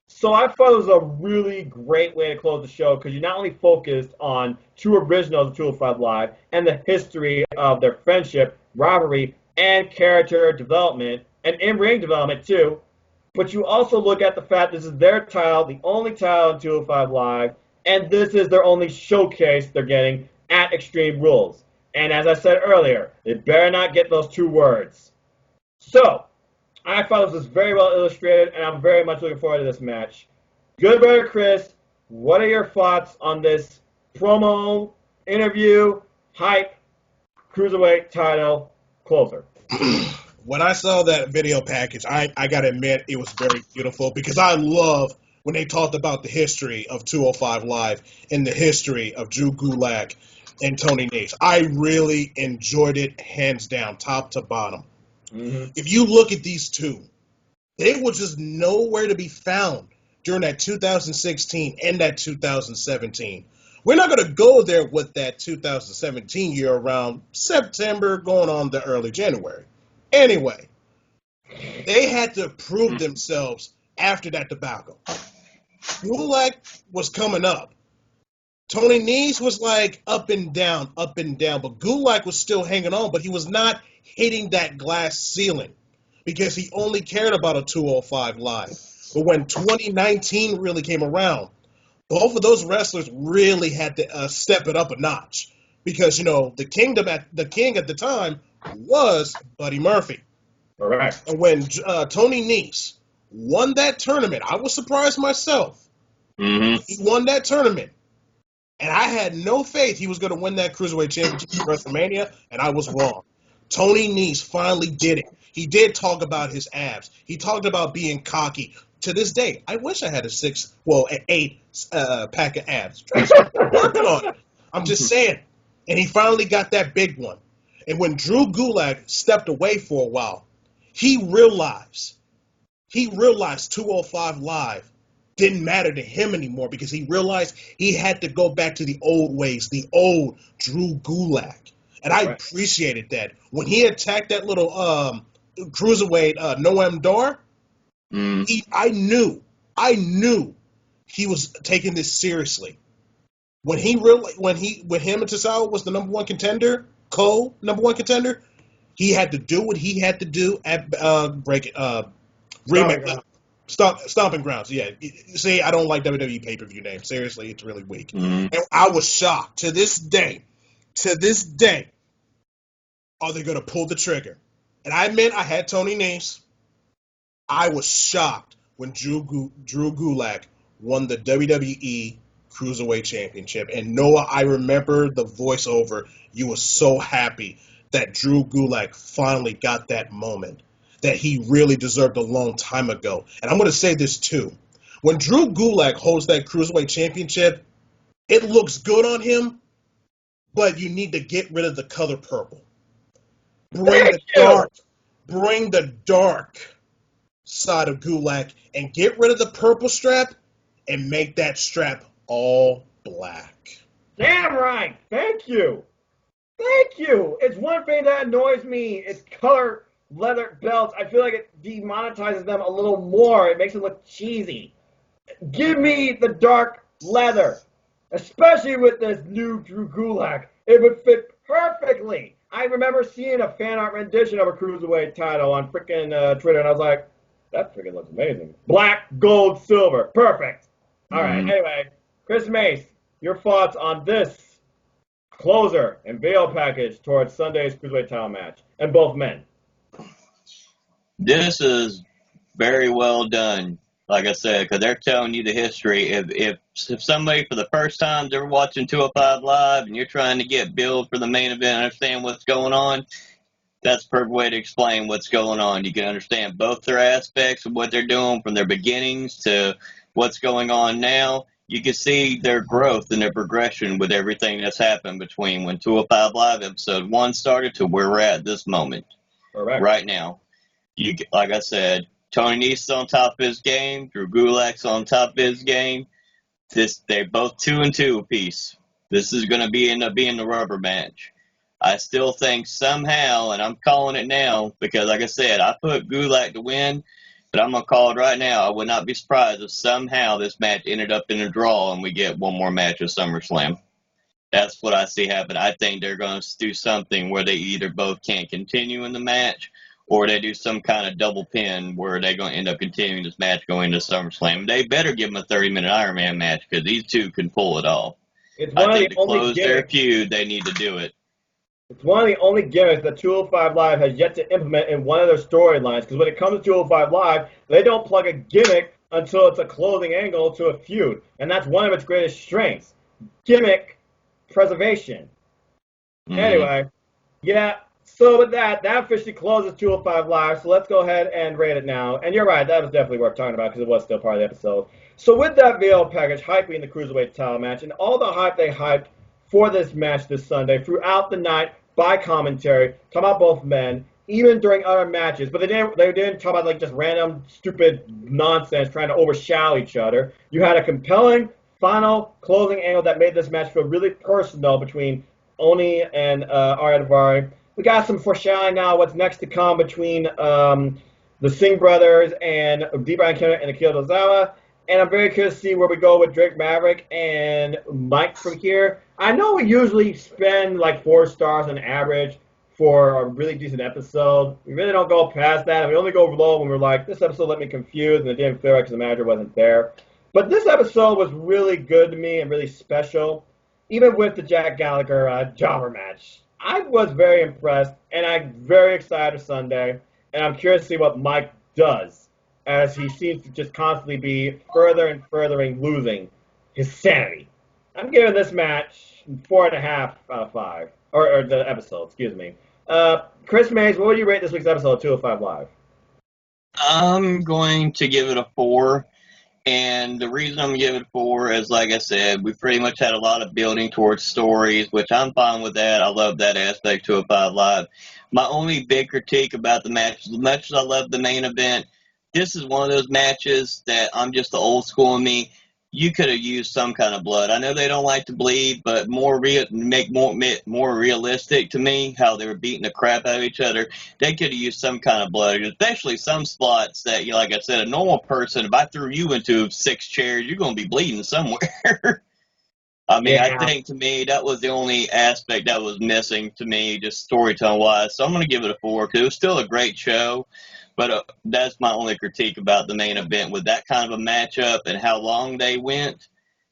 So I thought it was a really great way to close the show because you not only focused on 2 originals of 205 Live and the history of their friendship, rivalry, and character development, and in-ring development too, but you also look at the fact this is their title, the only title in 205 Live, and this is their only showcase they're getting at Extreme Rules. And as I said earlier, they better not get those 2 words. So, I thought this was very well illustrated, and I'm very much looking forward to this match. Good brother Chris, what are your thoughts on this promo, interview, hype, Cruiserweight title closer? When I saw that video package, I got to admit it was very beautiful because I love when they talked about the history of 205 Live and the history of Drew Gulak and Tony Nese. I really enjoyed it, hands down, top to bottom. Mm-hmm. If you look at these two, they were just nowhere to be found during that 2016 and that 2017. We're not going to go there with that 2017 year around September, going on to early January. Anyway, they had to prove themselves after that debacle. Gulak was coming up. Tony Nese was like up and down, but Gulak was still hanging on, but he was not hitting that glass ceiling because he only cared about a 205 Live. But when 2019 really came around, both of those wrestlers really had to step it up a notch because, you know, the king at the time was Buddy Murphy. Correct. And when Tony Nese won that tournament, I was surprised myself. Mm-hmm. He won that tournament, and I had no faith he was going to win that Cruiserweight Championship at WrestleMania, and I was wrong. Tony Nese finally did it. He did talk about his abs. He talked about being cocky. To this day, I wish I had an 8 pack of abs. Working on it. I'm just saying. And he finally got that big one. And when Drew Gulak stepped away for a while, he realized 205 Live didn't matter to him anymore because he realized he had to go back to the old ways, the old Drew Gulak. And I appreciated that. When he attacked that little Cruiserweight Noam Dar, I knew he was taking this seriously. When him and Tasawa was the number one contender, number one contender, he had to do what he had to do at Stomping Grounds. Yeah, see, I don't like WWE pay-per-view names. Seriously, it's really weak. And I was shocked. To this day, are they going to pull the trigger? And I admit I had Tony Nese. I was shocked when Drew Gulak won the WWE Cruiserweight Championship. And Noah, I remember the voiceover. You were so happy that Drew Gulak finally got that moment that he really deserved a long time ago. And I'm going to say this too. When Drew Gulak holds that Cruiserweight Championship, it looks good on him, but you need to get rid of the color purple. Bring the dark side of Gulak and get rid of the purple strap and make that strap all black. Damn right. Thank you. It's one thing that annoys me. It's color leather belts. I feel like it demonetizes them a little more. It makes it look cheesy. Give me the dark leather, especially with this new Drew Gulak. It would fit perfectly. I remember seeing a fan art rendition of a Cruiserweight title on freaking Twitter, and I was like, that freaking looks amazing. Black, gold, silver. Perfect. All right. Anyway, Chris Mace, your thoughts on this closer and veil package towards Sunday's Cruiserweight title match, and both men. This is very well done, like I said, because they're telling you the history. If somebody for the first time they're watching 205 Live and you're trying to get billed for the main event and understand what's going on, that's the perfect way to explain what's going on. You can understand both their aspects of what they're doing from their beginnings to what's going on now. You can see their growth and their progression with everything that's happened between when 205 Live episode 1 started to where we're at this moment. Correct. Right now. Like I said, Tony Nese on top of his game. Drew Gulak's on top of his game. They're both 2-2 apiece. This is going to end up being the rubber match. I still think somehow, and I'm calling it now, because like I said, I put Gulak to win, but I'm going to call it right now. I would not be surprised if somehow this match ended up in a draw and we get one more match at SummerSlam. That's what I see happen. I think they're going to do something where they either both can't continue in the match or they do some kind of double pin where they're going to end up continuing this match going to SummerSlam. They better give them a 30-minute Iron Man match because these two can pull it off. I think to close their feud, they need to do it. It's one of the only gimmicks that 205 Live has yet to implement in one of their storylines, because when it comes to 205 Live, they don't plug a gimmick until it's a closing angle to a feud, and that's one of its greatest strengths. Gimmick preservation. Anyway, yeah, So with that officially closes 205 Live. So let's go ahead and rate it now. And you're right, that was definitely worth talking about because it was still part of the episode. So with that video package hyping the Cruiserweight title match and all the hype they hyped for this match this Sunday throughout the night by commentary, talking about both men, even during other matches, but they didn't talk about like just random stupid nonsense trying to overshadow each other. You had a compelling final closing angle that made this match feel really personal between Oni and Arya. We got some foreshadowing now what's next to come between the Singh brothers and D-Brian Kenner and Akira Tozawa. And I'm very curious to see where we go with Drake Maverick and Mike from here. I know we usually spend like 4 stars on average for a really decent episode. We really don't go past that. We only go low when we're like, this episode let me confused and it didn't feel like the manager wasn't there. But this episode was really good to me and really special. Even with the Jack Gallagher jobber match. I was very impressed, and I'm very excited for Sunday, and I'm curious to see what Mike does, as he seems to just constantly be further and furthering losing his sanity. I'm giving this match 4.5 out of 5, or the episode, excuse me. Chris Mace, what would you rate this week's episode of 205 Live? I'm going to give it a 4. And the reason I'm giving it 4 is, like I said, we pretty much had a lot of building towards stories, which I'm fine with that. I love that aspect to 205 Live. My only big critique about the match, as much as I love the main event, this is one of those matches that I'm just the old school in me. You could have used some kind of blood. I know they don't like to bleed, but more realistic to me, how they were beating the crap out of each other. They could have used some kind of blood, especially some spots that, like I said, a normal person, if I threw you into 6 chairs, you're going to be bleeding somewhere. I mean, yeah. I think to me that was the only aspect that was missing to me, just storytelling-wise. So I'm going to give it a 4 because it was still a great show. But that's my only critique about the main event. With that kind of a matchup and how long they went,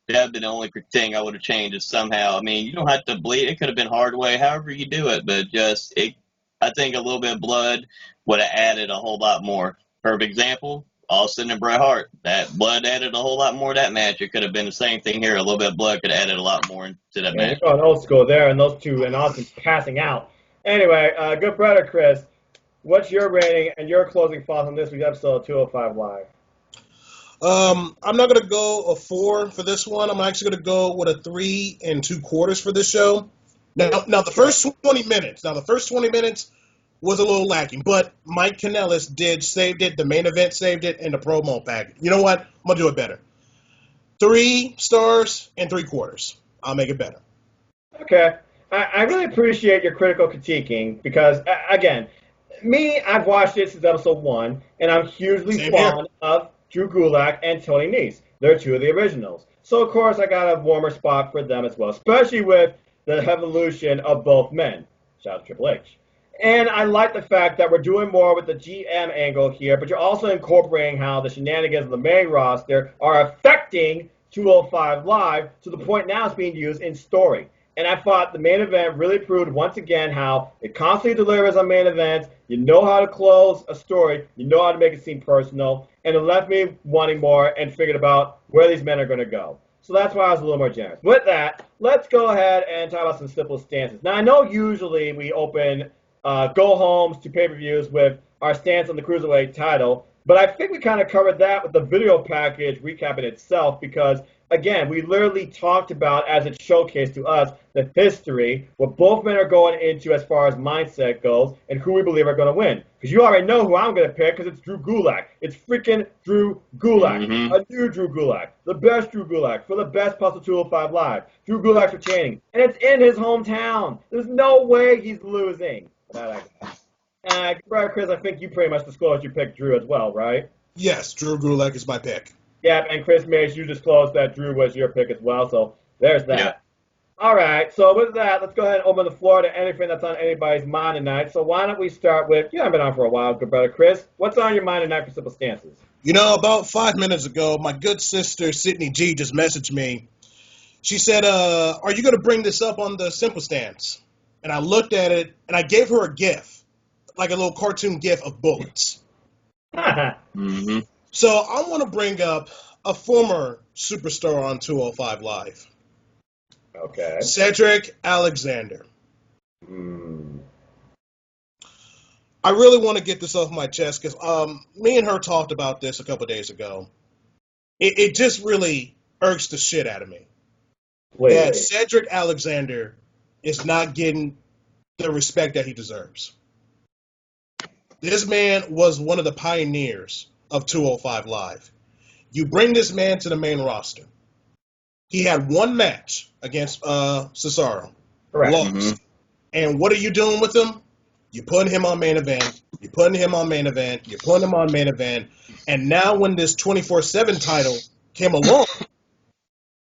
that would be the only thing I would have changed is somehow. I mean, you don't have to bleed. It could have been hard way, however you do it. But I think a little bit of blood would have added a whole lot more. Perfect example, Austin and Bret Hart. That blood added a whole lot more to that match. It could have been the same thing here. A little bit of blood could have added a lot more to that match. You're going old school there, and those two, and Austin's passing out. Anyway, good brother, Chris. What's your rating and your closing thoughts on this week's episode of 205 Live? I'm not going to go a 4 for this one. I'm actually going to go with a 3 2/4 for this show. Now the first 20 minutes was a little lacking, but Mike Kanellis saved it. The main event saved it, and the promo package. You know what? I'm going to do it better. 3 stars and 3/4. I'll make it better. Okay. I really appreciate your critical critiquing because, again, I've watched it since episode 1, and I'm hugely fond of Drew Gulak and Tony Nese. They're 2 of the originals. So, of course, I got a warmer spot for them as well, especially with the evolution of both men. Shout out to Triple H. And I like the fact that we're doing more with the GM angle here, but you're also incorporating how the shenanigans of the main roster are affecting 205 Live to the point now it's being used in story. And I thought the main event really proved once again how it constantly delivers on main events. You know how to close a story. You know how to make it seem personal. And it left me wanting more and figured about where these men are going to go. So that's why I was a little more generous. With that, let's go ahead and talk about some simple stances. Now, I know usually we open go-homes to pay-per-views with our stance on the Cruiserweight title. But I think we kind of covered that with the video package recapping itself because, again, we literally talked about, as it showcased to us, the history, what both men are going into as far as mindset goes, and who we believe are going to win. Because you already know who I'm going to pick because it's Drew Gulak. It's freaking Drew Gulak. Mm-hmm. A new Drew Gulak. The best Drew Gulak for the best Puzzle 205 Live. Drew Gulak's retaining. And it's in his hometown. There's no way he's losing. Chris, I think you pretty much disclosed you picked Drew as well, right? Yes, Drew Gulak is my pick. Yeah, and Chris Mace, you disclosed that Drew was your pick as well, so there's that. Yeah. All right, so with that, let's go ahead and open the floor to anything that's on anybody's mind tonight. So why don't we start with, you haven't been on for a while, good brother Chris. What's on your mind tonight for Simple Stances? You know, about 5 minutes ago, my good sister, Sydney G, just messaged me. She said, are you going to bring this up on the Simple Stance? And I looked at it, and I gave her a GIF, like a little cartoon GIF of bullets. Mm-hmm. So I want to bring up a former superstar on 205 Live. Okay. Cedric Alexander. I really want to get this off my chest because me and her talked about this a couple days ago. It just really irks the shit out of me that Cedric Alexander is not getting the respect that he deserves. This man was one of the pioneers of 205 Live. You bring this man to the main roster. He had one match against Cesaro. Correct. Lost. Mm-hmm. And what are you doing with him? You're putting him on main event. You're putting him on main event. You're putting him on main event. And now when this 24/7 title came along,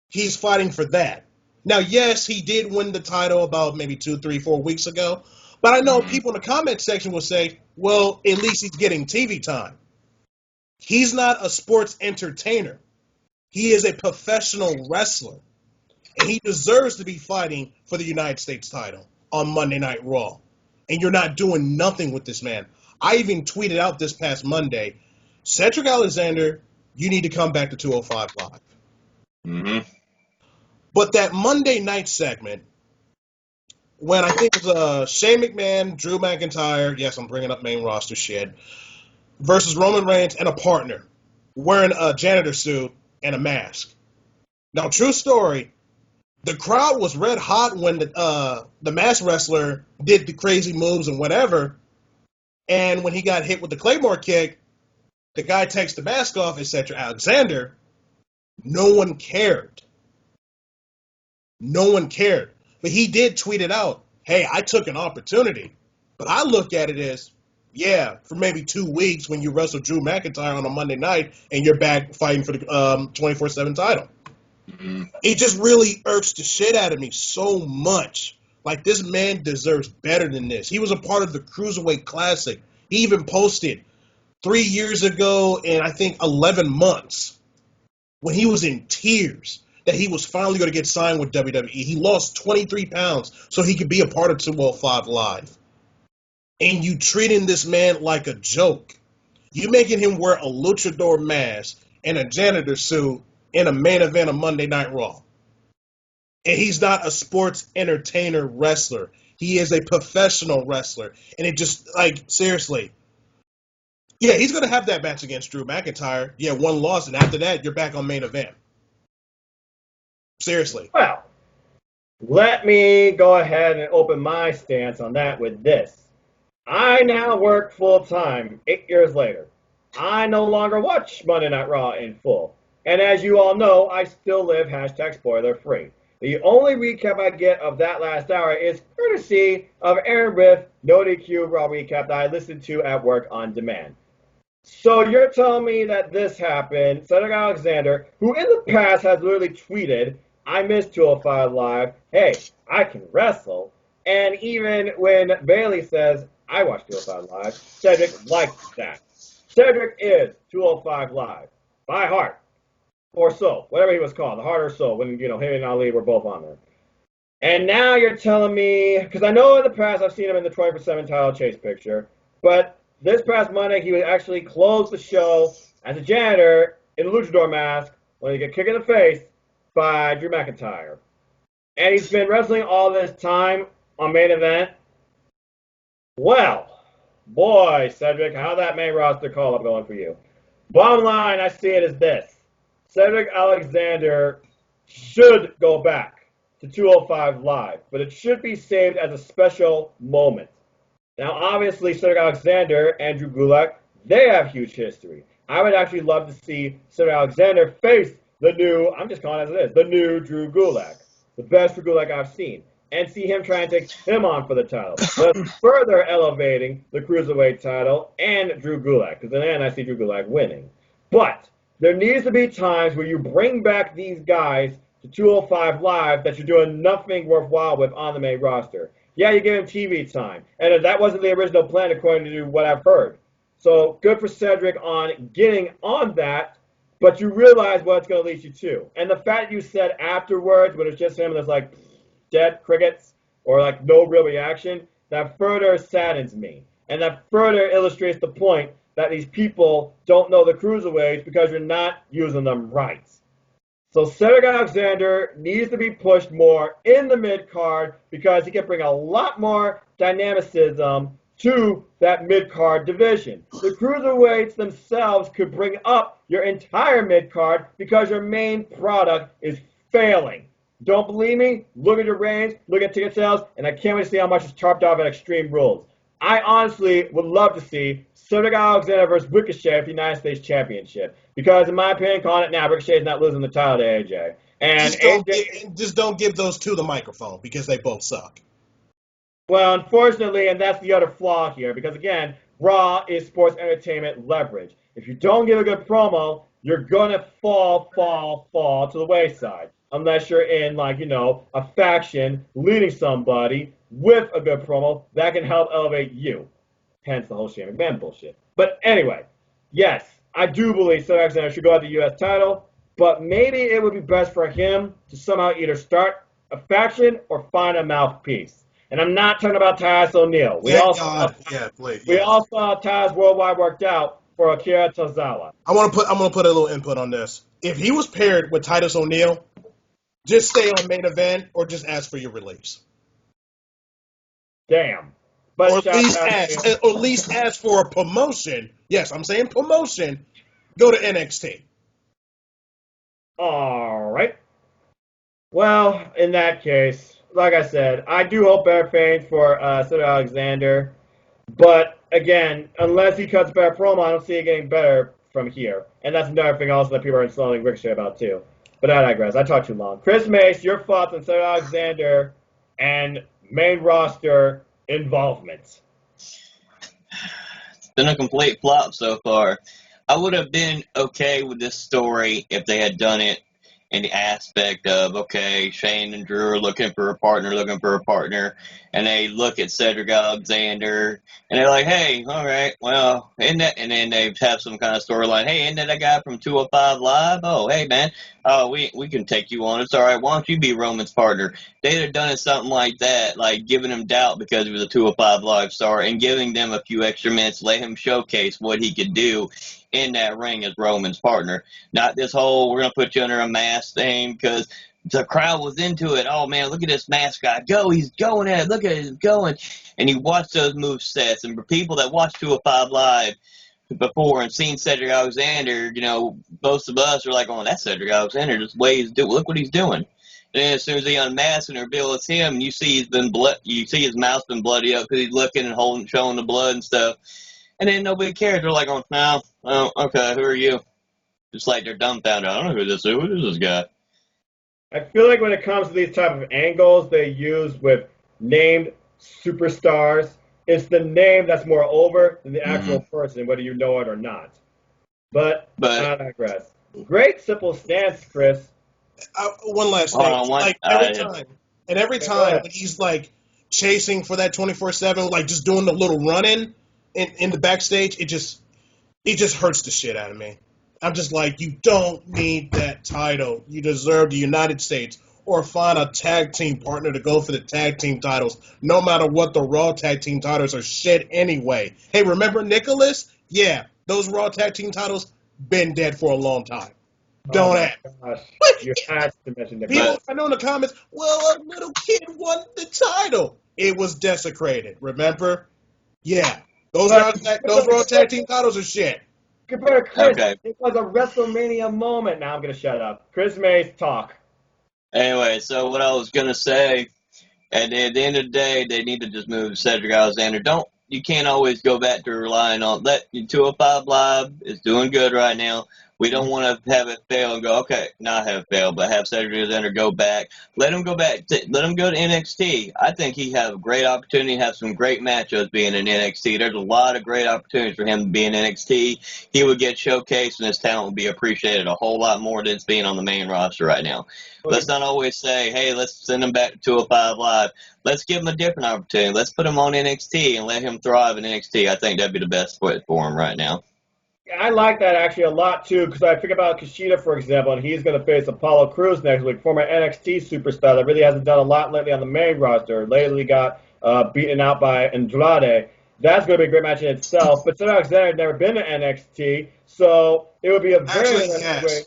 he's fighting for that. Now, yes, he did win the title about maybe 2, 3, 4 weeks ago. But I know people in the comment section will say, well, at least he's getting TV time. He's not a sports entertainer. He is a professional wrestler. And he deserves to be fighting for the United States title on Monday Night Raw. And you're not doing nothing with this man. I even tweeted out this past Monday, Cedric Alexander, you need to come back to 205 Live. Mm-hmm. But that Monday night segment, when I think it was Shane McMahon, Drew McIntyre, yes, I'm bringing up main roster shit, versus Roman Reigns and a partner wearing a janitor suit and a mask. Now, true story, the crowd was red hot when the masked wrestler did the crazy moves and whatever. And when he got hit with the Claymore kick, the guy takes the mask off and Cedric Alexander. No one cared. No one cared. But he did tweet it out. Hey, I took an opportunity. But I look at it as, yeah, for maybe 2 weeks when you wrestle Drew McIntyre on a Monday night and you're back fighting for the 24/7 title. Mm-hmm. It just really irks the shit out of me so much. Like, this man deserves better than this. He was a part of the Cruiserweight Classic. He even posted 3 years ago in, I think, 11 months when he was in tears that he was finally going to get signed with WWE. He lost 23 pounds so he could be a part of 205 Live. And you treating this man like a joke. You making him wear a luchador mask and a janitor suit in a main event of Monday Night Raw. And he's not a sports entertainer wrestler. He is a professional wrestler. And it just, like, seriously. Yeah, he's going to have that match against Drew McIntyre. Yeah, one loss, and after that, you're back on main event. Seriously. Well, let me go ahead and open my stance on that with this. I now work full-time 8 years later. I no longer watch Monday Night Raw in full. And as you all know, I still live #spoiler-free. The only recap I get of that last hour is courtesy of Aaron Riff, No DQ Raw recap that I listened to at work on demand. So you're telling me that this happened, Cedric Alexander, who in the past has literally tweeted, I miss 205 Live, hey, I can wrestle. And even when Bailey says, I watch 205 Live, Cedric likes that. Cedric is 205 Live, by heart. Or so, whatever he was called, the Heart or Soul, when, him and Ali were both on there. And now you're telling me, because I know in the past I've seen him in the 24/7 title chase picture, but this past Monday he would actually close the show as a janitor in a luchador mask when he got kicked in the face by Drew McIntyre. And he's been wrestling all this time on main event. Well, boy, Cedric, how that main roster call-up going for you? Bottom line, I see it as this. Cedric Alexander should go back to 205 Live, but it should be saved as a special moment. Now, obviously, Cedric Alexander and Drew Gulak, they have huge history. I would actually love to see Cedric Alexander face the new, I'm just calling it as it is, the new Drew Gulak, the best Drew Gulak I've seen, and see him try and take him on for the title, thus further elevating the Cruiserweight title and Drew Gulak, because in the end, I see Drew Gulak winning. But there needs to be times where you bring back these guys to 205 Live that you're doing nothing worthwhile with on the main roster. Yeah, you give him TV time. And that wasn't the original plan according to what I've heard. So good for Cedric on getting on that, but you realize what it's going to lead you to. And the fact you said afterwards, when it's just him and there's like dead crickets or like no real reaction, that further saddens me. And that further illustrates the point that these people don't know the cruiserweights because you're not using them right. So Cedric Alexander needs to be pushed more in the mid-card because he can bring a lot more dynamicism to that mid-card division. The cruiserweights themselves could bring up your entire mid-card because your main product is failing. Don't believe me? Look at your ratings, look at ticket sales, and I can't wait to see how much is chopped off at Extreme Rules. I honestly would love to see Cedric Alexander versus Ricochet for the United States Championship. Because in my opinion, calling it now, Ricochet is not losing the title to AJ. And just don't give those two the microphone because they both suck. Well, unfortunately, and that's the other flaw here, because again, Raw is sports entertainment leverage. If you don't give a good promo, you're gonna fall to the wayside. Unless you're in, like, you know, a faction leading somebody with a good promo that can help elevate you. Hence the whole Shane McMahon bullshit. But anyway, yes, I do believe Cedric Alexander should go out the U.S. title, but maybe it would be best for him to somehow either start a faction or find a mouthpiece. And I'm not talking about Taz O'Neil. We all saw Taz Worldwide worked out for Akira Tozawa. I'm gonna put a little input on this. If he was paired with Titus O'Neil, just stay on main event or just ask for your release. Damn. But or at least ask for a promotion. Yes, I'm saying promotion. Go to NXT. All right. Well, in that case, like I said, I do hope better fame for Cedric Alexander. But again, unless he cuts better promo, I don't see it getting better from here. And that's another thing also that people are insulting Ricochet about too. But I digress. I talked too long. Chris Mace, your thoughts on Cedric Alexander and main roster involvement? It's been a complete flop so far. I would have been okay with this story if they had done it in the aspect of, okay, Shane and Drew are looking for a partner, and they look at Cedric Alexander, and they're like, hey, all right, well, and then they have some kind of storyline, hey, isn't that guy from 205 Live? Oh, hey, man, we can take you on. It's all right. Why don't you be Roman's partner? They'd have done it something like that, like giving him doubt because he was a 205 Live star and giving them a few extra minutes, let him showcase what he could do in that ring as Roman's partner. Not this whole, we're going to put you under a mask thing because the crowd was into it. Oh, man, look at this mask guy. Go, he's going at it. Look at it, he's going. And you watch those move sets. And for people that watch 205 Live before and seen Cedric Alexander, you know, most of us are like, oh, that's Cedric Alexander. Just the way he's doing. Look what he's doing. And then as soon as he unmasks and reveals it's him, you see he's been you see his mouth's been bloody up because he's looking and showing the blood and stuff. And then nobody cares. They're like, no, oh, okay, who are you? Just like they're dumbfounded. I don't know who this is. Who is this guy? I feel like when it comes to these type of angles they use with named superstars, it's the name that's more over than the actual person, whether you know it or not. But I digress. Great simple stance, Chris. One last thing. Every time when he's like chasing for that 24/7, like just doing the little run-in in the backstage, it just hurts the shit out of me. I'm just like, you don't need that title. You deserve the United States, or find a tag team partner to go for the tag team titles. No matter what, the Raw tag team titles are shit anyway. Hey, remember Nicholas? Yeah, those Raw tag team titles been dead for a long time. Don't ask. You had to mention Nicholas. People, I know in the comments, well, a little kid won the title. It was desecrated. Remember? Yeah, those Raw tag team titles are shit. Compared to Chris, okay. It was a WrestleMania moment. Now I'm going to shut up. Chris Mace, talk. Anyway, so what I was going to say, at the end of the day, they need to just move Cedric Alexander. You can't always go back to relying on that. 205 Live is doing good right now. We don't want to have it fail and go, okay, not have it fail, but have Cedric Alexander go back. Let him go back. Let him go to NXT. I think he have a great opportunity to have some great matchups being in NXT. There's a lot of great opportunities for him to be in NXT. He would get showcased, and his talent would be appreciated a whole lot more than it's being on the main roster right now. Let's not always say, hey, let's send him back to 205 Live. Let's give him a different opportunity. Let's put him on NXT and let him thrive in NXT. I think that'd be the best fit for him right now. I like that actually a lot too, because I think about Kushida, for example, and he's going to face Apollo Crews next week, former NXT superstar that really hasn't done a lot lately on the main roster. Lately got beaten out by Andrade. That's going to be a great match in itself. But Cedric Alexander had never been to NXT, so it would be a very way.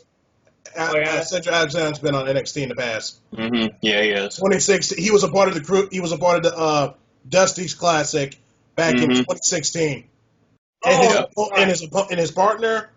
Cedric Alexander's been on NXT in the past. Mm-hmm. Yeah, he is. 2016. He was a part of the Dusty's Classic back in Mhm. 2016. Oh, And his partner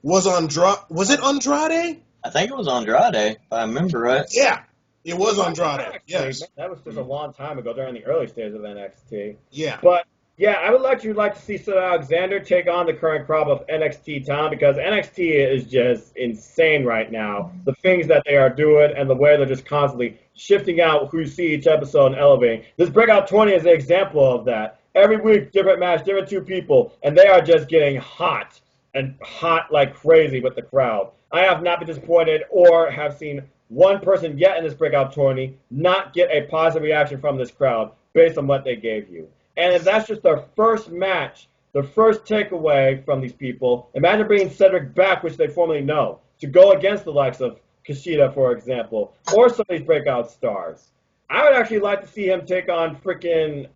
was Andrade. Was it Andrade? I think it was Andrade, if I remember right. Yeah, it was Actually, Andrade. Yes. that was just a long time ago during the early stages of NXT. Yeah. But yeah, I would like to see Cedric Alexander take on the current crop of NXT talent because NXT is just insane right now. The things that they are doing and the way they're just constantly shifting out who you see each episode and elevating. This Breakout 20 is an example of that. Every week, different match, different two people, and they are just getting hot and hot like crazy with the crowd. I have not been disappointed or have seen one person yet in this Breakout 20 not get a positive reaction from this crowd based on what they gave you. And if that's just their first match, the first takeaway from these people, imagine bringing Cedric back, which they formerly know, to go against the likes of Kushida, for example, or some of these breakout stars. I would actually like to see him take on freaking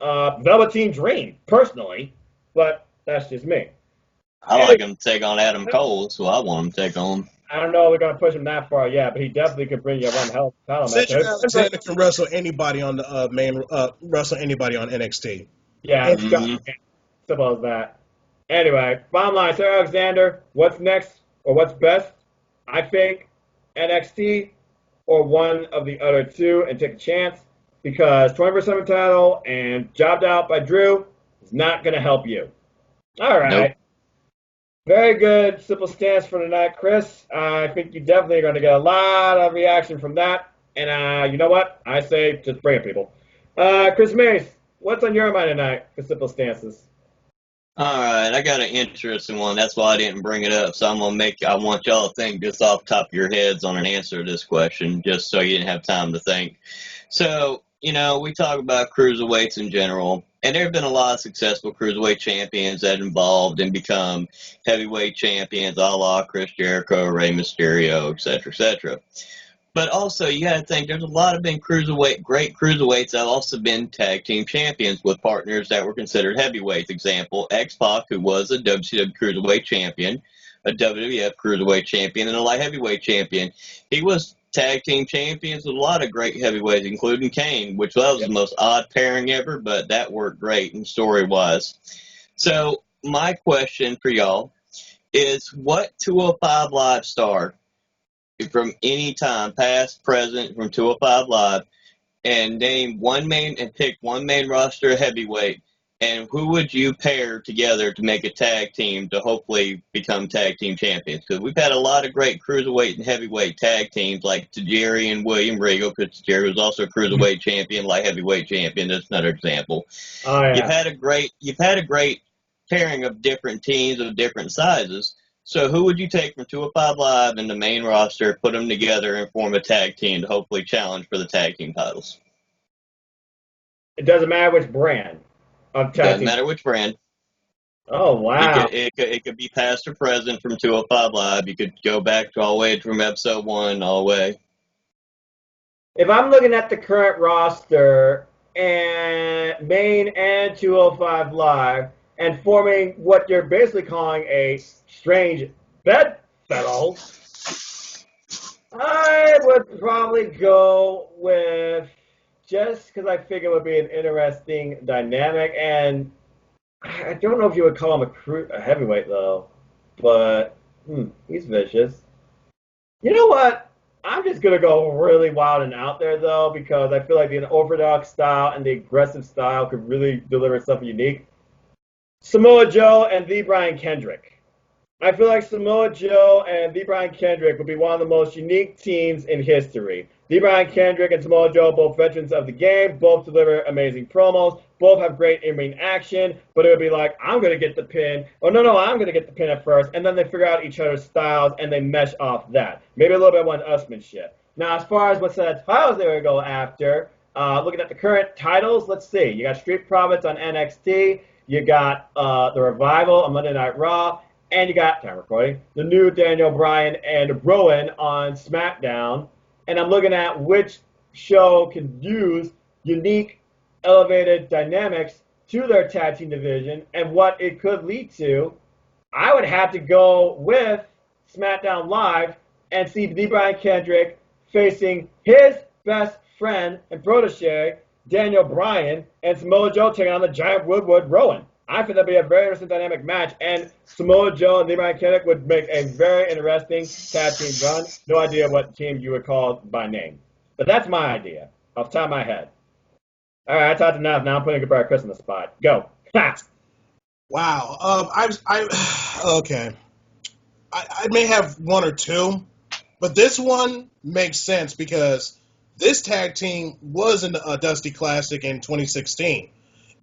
Velveteen Dream, personally, but that's just me. I like him to take on Adam Cole, so I want him to take on him. I don't know if we're going to push him that far yet, but he definitely could bring you one hell of a title match. Cedric Alexander can wrestle anybody on the wrestle anybody on NXT. Yeah, it's simple as that. Anyway, bottom line, Cedric Alexander, what's next or what's best? I think NXT or one of the other two and take a chance because 24/7 title and jobbed out by Drew is not going to help you. All right. Nope. Very good, simple stance for tonight, Chris. I think you definitely are going to get a lot of reaction from that. And you know what? I say just bring it, people. Chris Mace, what's on your mind tonight for simple stances? All right, I got an interesting one. That's why I didn't bring it up. So I want y'all to think just off the top of your heads on an answer to this question, just so you didn't have time to think. So, we talk about cruiserweights in general, and there have been a lot of successful cruiserweight champions that involved and become heavyweight champions, a la Chris Jericho, Rey Mysterio, et cetera, et cetera. But also, you got to think there's a lot of great cruiserweights that have also been tag team champions with partners that were considered heavyweights. Example, X-Pac, who was a WCW cruiserweight champion, a WWF cruiserweight champion, and a light heavyweight champion. He was tag team champions with a lot of great heavyweights, including Kane, which was the most odd pairing ever, but that worked great in story-wise. So my question for y'all is, what 205 Live star from any time, past, present, from 205 Live, and pick one main roster heavyweight, and who would you pair together to make a tag team to hopefully become tag team champions? Because we've had a lot of great cruiserweight and heavyweight tag teams like Tajiri and William Regal, because Tajiri was also a cruiserweight champion, light heavyweight champion. That's another example. Oh, yeah. You've had a great pairing of different teams of different sizes. So who would you take from 205 Live and the main roster, put them together, and form a tag team to hopefully challenge for the tag team titles? It doesn't matter which brand of tag Doesn't team. matter which brand. Oh, wow. It could be past or present from 205 Live. You could go back all the way from episode 1 all the way. If I'm looking at the current roster and main and 205 Live and forming what you're basically calling a strange bedfellow, I would probably go with, just because I think it would be an interesting dynamic, and I don't know if you would call him a heavyweight though, but he's vicious. You know what? I'm just going to go really wild and out there though, because I feel like the orthodox style and the aggressive style could really deliver something unique. Samoa Joe and the Brian Kendrick. I feel like Samoa Joe and the Brian Kendrick would be one of the most unique teams in history. The Brian Kendrick and Samoa Joe, both veterans of the game, both deliver amazing promos, both have great in-ring action, but it would be like, I'm going to get the pin, or no, I'm going to get the pin at first, and then they figure out each other's styles and they mesh off that. Maybe a little bit of one-upsmanship. Now, as far as what set of titles they would go after, looking at the current titles, let's see. You got Street Profits on NXT, you got The Revival on Monday Night Raw, and you got, time recording, the new Daniel Bryan and Rowan on SmackDown. And I'm looking at which show can use unique, elevated dynamics to their tag team division and what it could lead to. I would have to go with SmackDown Live and see the Brian Kendrick facing his best friend and protege, Daniel Bryan, and Samoa Joe taking on the giant Woodward Rowan. I think that'd be a very interesting dynamic match, and Samoa Joe and Mike Kanellis would make a very interesting tag team run. No idea what team you would call by name, but that's my idea off the top of my head. All right, I talked enough. Now I'm putting goodbye Chris on the spot. Go. Ha! Wow. Okay. I may have one or two, but this one makes sense because this tag team was in the Dusty Classic in 2016,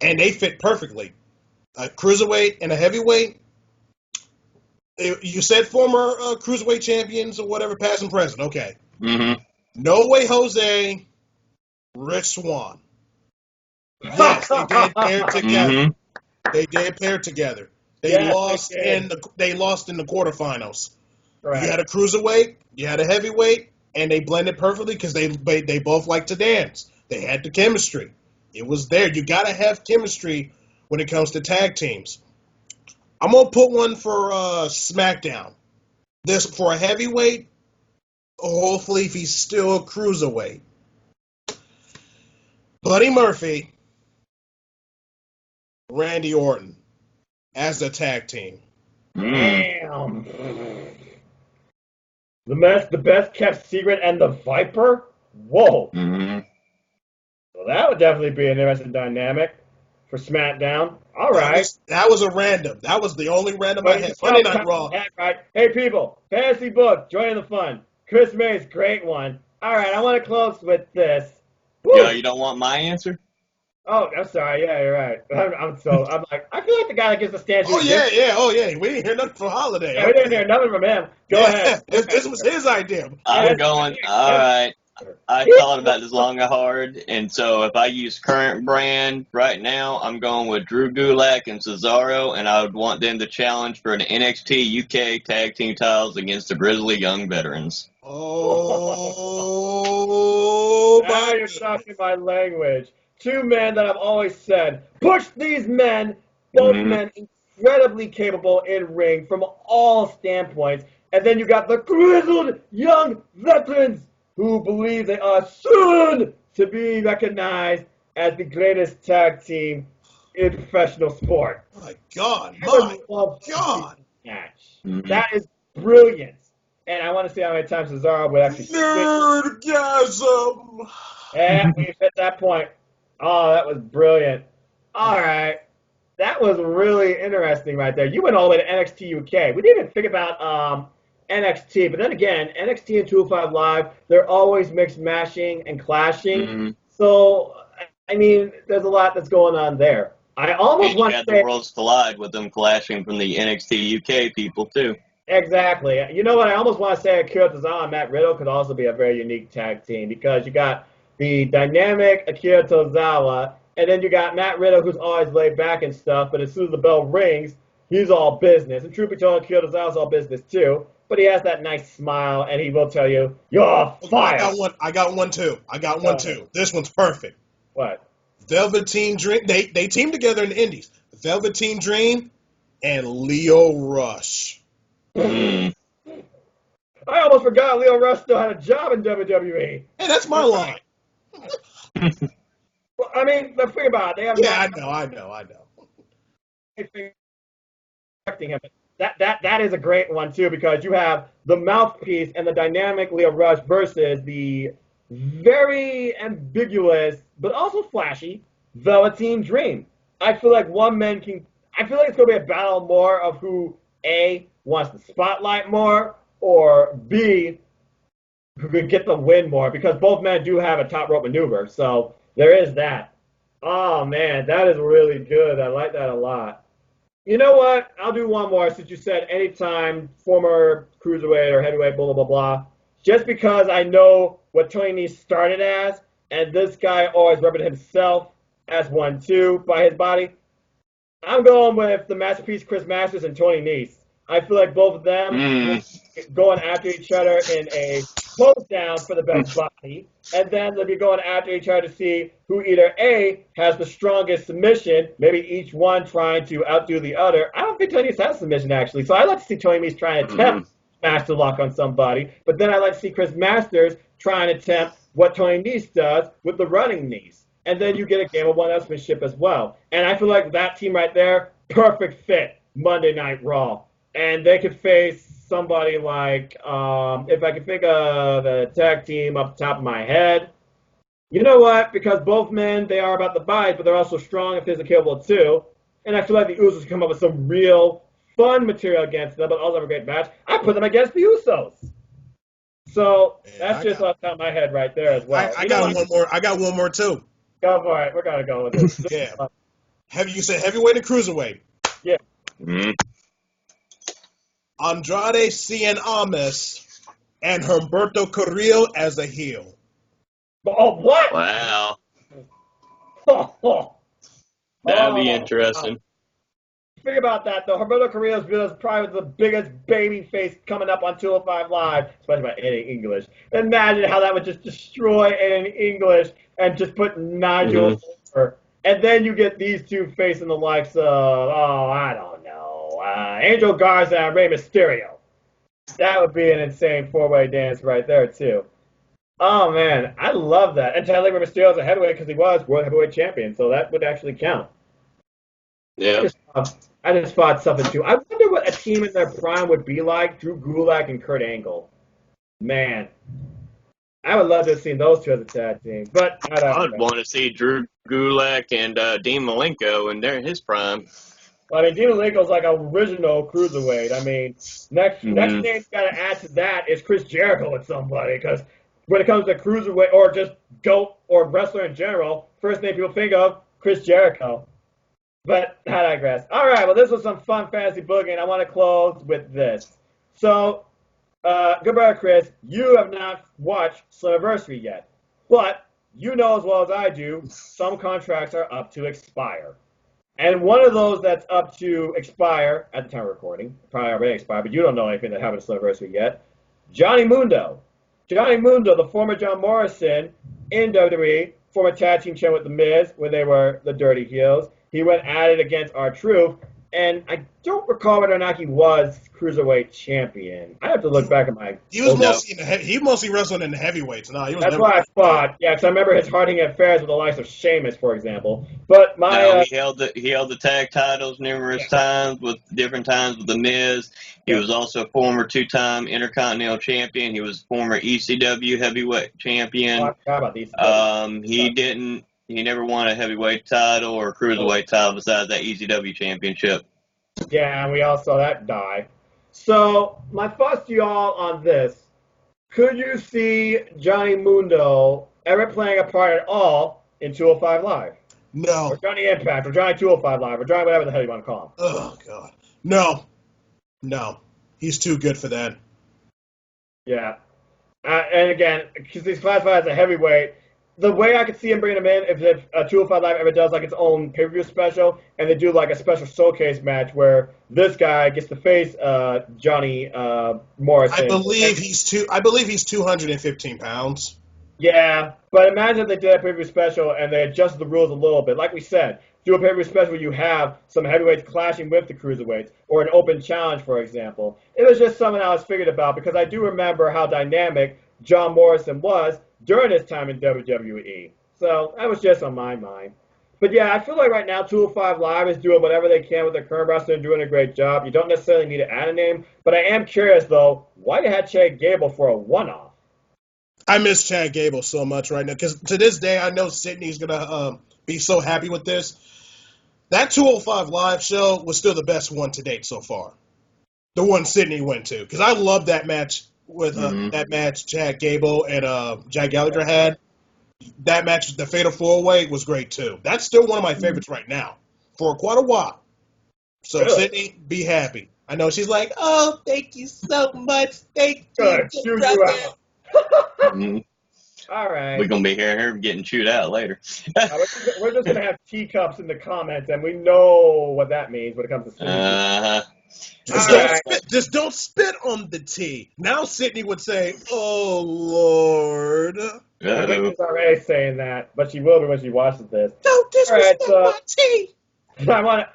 and they fit perfectly. A cruiserweight and a heavyweight. You said former cruiserweight champions or whatever, past and present. Okay. Mm-hmm. No Way Jose, Rich Swann. Yes, they did pair together. Mm-hmm. They did pair together. They Yes, lost they did. they lost in the quarterfinals. Right. You had a cruiserweight, you had a heavyweight, and they blended perfectly because they both like to dance. They had the chemistry. It was there. You got to have chemistry when it comes to tag teams. I'm gonna put one for SmackDown. This for a heavyweight. Hopefully, if he's still a cruiserweight, Buddy Murphy, Randy Orton as a tag team. Damn. The best kept secret and the Viper? Whoa. Mm-hmm. Well, that would definitely be an interesting dynamic for SmackDown. All right. That was a random. That was the only random I had. Monday Night Raw. Right. Hey, people. Fantasy book. Join the fun. Chris Mace, great one. All right. I want to close with this. Woo. Yo, you don't want my answer? Oh, I'm sorry. Yeah, you're right. I'm like, I feel like the guy that gives the stance. Oh yeah. We didn't hear nothing for Holiday. Yeah, we didn't hear nothing from him. Go ahead. This was his idea. I'm going. All right. I thought about this long and hard, and so if I use current brand right now, I'm going with Drew Gulak and Cesaro, and I would want them to challenge for an NXT UK Tag Team titles against the Grizzly Young Veterans. Oh, now you're talking my language. Two men that I've always said, push these men, both men incredibly capable in ring from all standpoints. And then you got the grizzled young veterans who believe they are soon to be recognized as the greatest tag team in professional sport. My God. Match. That is brilliant. And I want to see how many times Cesaro would actually Nerdgasm. Yeah, we hit that point. Oh, that was brilliant. All right. That was really interesting right there. You went all the way to NXT UK. We didn't even think about NXT, but then again, NXT and 205 Live, they're always mixed mashing and clashing. So, I mean, there's a lot that's going on there. I almost want to say... the worlds collide with them clashing from the NXT UK people, too. Exactly. You know what? I almost want to say Akira Tozawa and Matt Riddle could also be a very unique tag team because you got the dynamic Akira Tozawa, and then you got Matt Riddle, who's always laid back and stuff, but as soon as the bell rings, he's all business. And truth be told, Akira Tozawa's all business too, but he has that nice smile, and he will tell you, you're fired. I got one too. This one's perfect. What? Velveteen Dream. They teamed together in the Indies. Velveteen Dream and Leo Rush. I almost forgot Leo Rush still had a job in WWE. Hey, that's my line. Well, I mean, think about it. I know. That is a great one too because you have the mouthpiece and the dynamic Leo Rush versus the very ambiguous but also flashy Velveteen Dream. I feel like I feel like it's gonna be a battle more of who A wants the spotlight more or B who could get the win more because both men do have a top rope maneuver. So there is that. Oh man, that is really good. I like that a lot. You know what? I'll do one more since you said anytime former cruiserweight or heavyweight, blah, blah, blah, blah. Just because I know what Tony Nese started as, and this guy always represented himself as one too by his body. I'm going with the masterpiece Chris Masters and Tony Nese. I feel like both of them going after each other in a close down for the best body, and then they'll be going after each other to see who either A has the strongest submission, maybe each one trying to outdo the other. I don't think Tony Nese has submission actually, so I like to see Tony Nese trying to attempt master lock on somebody, but then I like to see Chris Masters trying to attempt what Tony Nese does with the running knees. and then you get a game of one-upsmanship as well. And I feel like that team right there, perfect fit Monday Night Raw. And they could face somebody like, if I can think of a tag team off the top of my head, you know what? Because both men, they are about the bodies, but they're also strong and physically capable too. And I feel like the Usos come up with some real fun material against them, but also have a great match. I put them against the Usos. So that's just off the top of my head right there as well. I got one more. I got one more too. Go for it. We're gonna go with this. Yeah. You said heavyweight and cruiserweight. Yeah. Mm-hmm. Andrade Cien Almas and Humberto Carrillo as a heel. Oh, what? Wow. Oh. That'd be interesting. Think about that, though. Humberto Carrillo's been probably the biggest baby face coming up on 205 Live, especially by Aiden English. Imagine how that would just destroy Aiden English and just put Nigel over. And then you get these two facing the likes of, I don't know, Angel Garza and Rey Mysterio. That would be an insane four-way dance right there, too. Oh, man, I love that. And technically, Rey Mysterio's a heavyweight because he was World Heavyweight Champion, so that would actually count. Yeah. I just thought something too. I wonder what a team in their prime would be like. Drew Gulak and Kurt Angle. Man, I would love to have seen those two as a tag team. But I'd want to see Drew Gulak and Dean Malenko in his prime. Well, I mean, Dean Malenko's like an original cruiserweight. I mean, next name you got to add to that is Chris Jericho with somebody, because when it comes to cruiserweight or just GOAT or wrestler in general, first name people think of Chris Jericho. But I digress. All right, well, this was some fun fantasy booking, and I want to close with this. So, goodbye, Chris. You have not watched Slammiversary yet, but you know as well as I do, some contracts are up to expire. And one of those that's up to expire at the time of recording, probably already expired, but you don't know anything that happened to Slammiversary yet, Johnny Mundo. Johnny Mundo, the former John Morrison in WWE, former tag team champion with The Miz, when they were the Dirty Heels. He went at it against R-Truth, and I don't recall whether or not he was Cruiserweight champion. I have to look back at my... He was mostly wrestling in the heavyweights. No, he was That's what I thought. Yeah, because I remember his hard-hitting affairs with the likes of Sheamus, for example. But he held the tag titles numerous times with different times with The Miz. He was also a former two-time Intercontinental Champion. He was former ECW heavyweight champion. I forgot about these. He never won a heavyweight title or a cruiserweight title besides that ECW championship. Yeah, and we all saw that die. So, my thoughts to y'all on this. Could you see Johnny Mundo ever playing a part at all in 205 Live? No. Or Johnny Impact, or Johnny 205 Live, or Johnny whatever the hell you want to call him. Oh, God. No. He's too good for that. Yeah. And again, because he's classified as a heavyweight, the way I could see him bringing him in, if 205 Live ever does like its own pay-per-view special, and they do like a special showcase match where this guy gets to face Johnny Morrison. I believe he's 215 pounds. Yeah, but imagine if they did a pay-per-view special and they adjusted the rules a little bit. Like we said, do a pay-per-view special where you have some heavyweights clashing with the cruiserweights, or an open challenge, for example. It was just something I was figured about, because I do remember how dynamic John Morrison was during his time in WWE. So that was just on my mind. But yeah, I feel like right now 205 Live is doing whatever they can with their current roster and doing a great job. You don't necessarily need to add a name, but I am curious though, why you had Chad Gable for a one-off? I miss Chad Gable so much right now, because to this day I know Sydney's gonna be so happy with this. That 205 Live show was still the best one to date so far. The one Sydney went to, because I love that match. With that match Chad Gable and Jack Gallagher had. That match, the Fatal 4-Way, was great too. That's still one of my favorites right now for quite a while. So, really? Sydney, be happy. I know she's like, oh, thank you so much. Thank you. All right. We're going to be hearing her getting chewed out later. We're just going to have teacups in the comments, and we know what that means when it comes to Sydney. Just don't spit on the tea. Now Sydney would say, oh, Lord. I think she's already saying that, but she will be when she watches this. Don't disrespect my tea. I want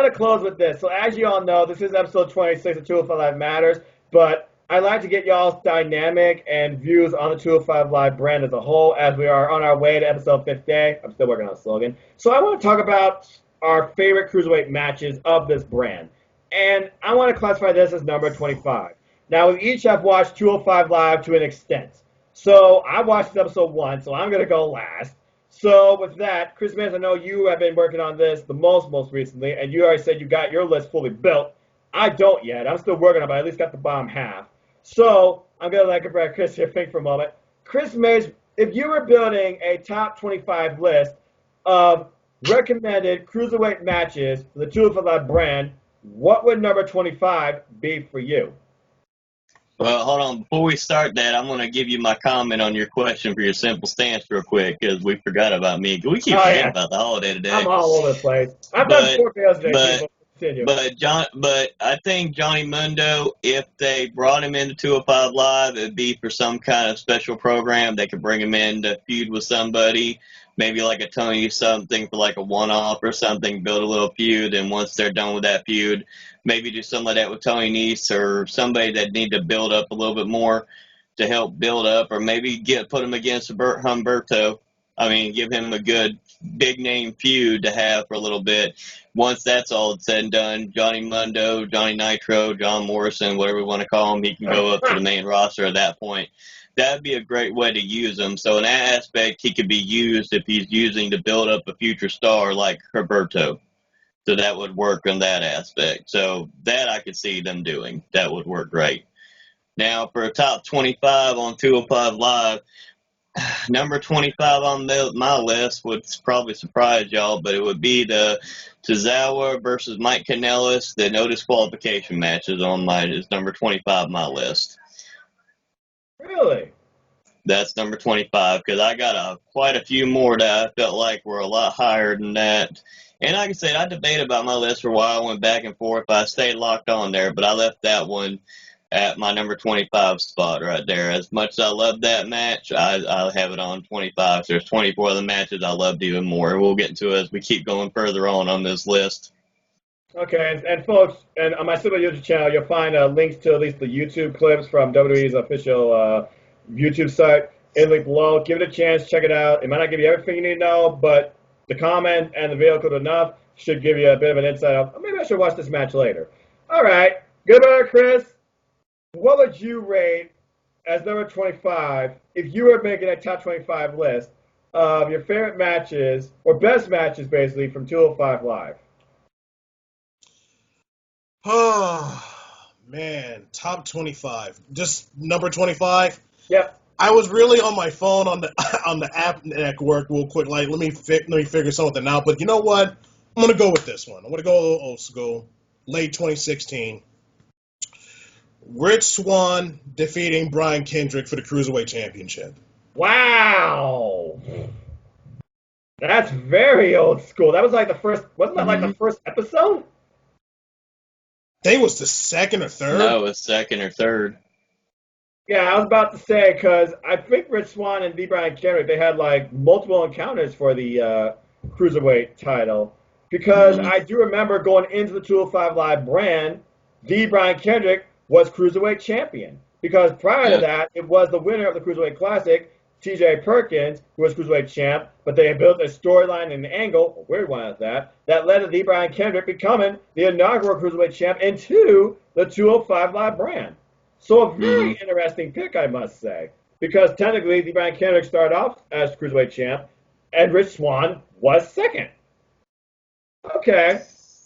to close with this. So as you all know, this is episode 26 of 205 Live Matters, but I'd like to get y'all's dynamic and views on the 205 Live brand as a whole as we are on our way to episode 50. I'm still working on a slogan. So I want to talk about our favorite Cruiserweight matches of this brand. And I want to classify this as number 25. Now, we each have watched 205 Live to an extent. So I watched this episode 1, so I'm going to go last. So with that, Chris Willis, I know you have been working on this the most recently, and you already said you got your list fully built. I don't yet. I'm still working on it, but I at least got the bottom half. So I'm going to let Chris here think for a moment. Chris Mace, if you were building a top 25 list of recommended Cruiserweight matches for the 205 Live brand, what would number 25 be for you? Well, hold on. Before we start that, I'm going to give you my comment on your question for your simple stance real quick, because we forgot about me. We keep forgetting about the holiday today. I'm all over the place. I've done 4 videos today, people. Continue. But I think Johnny Mundo, if they brought him into 205 Live, it'd be for some kind of special program. They could bring him in to feud with somebody, maybe like a Tony something for like a one-off or something, build a little feud, and once they're done with that feud, maybe do something like that with Tony Nese or somebody that need to build up a little bit more to help build up, or maybe put him against Humberto. I mean, give him a good big-name feud to have for a little bit. Once that's all said and done, Johnny Mundo, Johnny Nitro, John Morrison, whatever we want to call him, he can go up to the main roster at that point. That'd be a great way to use him. So in that aspect, he could be used if he's using to build up a future star like Humberto. So that would work in that aspect. So that I could see them doing. That would work great. Now, for a top 25 on 205 Live, number 25 on my list would probably surprise y'all, but it would be the Tozawa versus Mike Kanellis. The no disqualification match is number 25 on my list. Really? That's number 25, because I got quite a few more that I felt like were a lot higher than that. And like I said, I debated about my list for a while. I went back and forth. I stayed locked on there, but I left that one at my number 25 spot right there. As much as I love that match, I'll have it on 25. So there's 24 other matches I loved even more. We'll get into it as we keep going further on this list. Okay, and folks, and on my Super YouTube channel, you'll find links to at least the YouTube clips from WWE's official YouTube site in the link below. Give it a chance, check it out. It might not give you everything you need to know, but the comment and the video good enough should give you a bit of an insight of, maybe I should watch this match later. All right, goodbye, Chris. What would you rate as number 25 if you were making a top 25 list of your favorite matches, or best matches, basically, from 205 Live? Oh, man, top 25. Just number 25? Yep. I was really on my phone on the app network real quick. Like, let me figure something out. But you know what? I'm going to go with this one. I'm going to go a little old school. Late 2016. Rich Swann defeating Brian Kendrick for the Cruiserweight Championship. Wow. That's very old school. That was like the first, wasn't that like the first episode? I think it was the second or third. No, it was second or third. Yeah, I was about to say, because I think Rich Swann and Brian Kendrick, they had like multiple encounters for the Cruiserweight title. Because I do remember going into the 205 Live brand, Brian Kendrick was Cruiserweight champion. Because prior to that, it was the winner of the Cruiserweight Classic, T.J. Perkins, who was Cruiserweight champ, but they had built a storyline and an angle, a weird one at that led to Brian Kendrick becoming the inaugural Cruiserweight champ into the 205 Live brand. So a very interesting pick, I must say, because technically Brian Kendrick started off as Cruiserweight champ, and Rich Swann was second. Okay.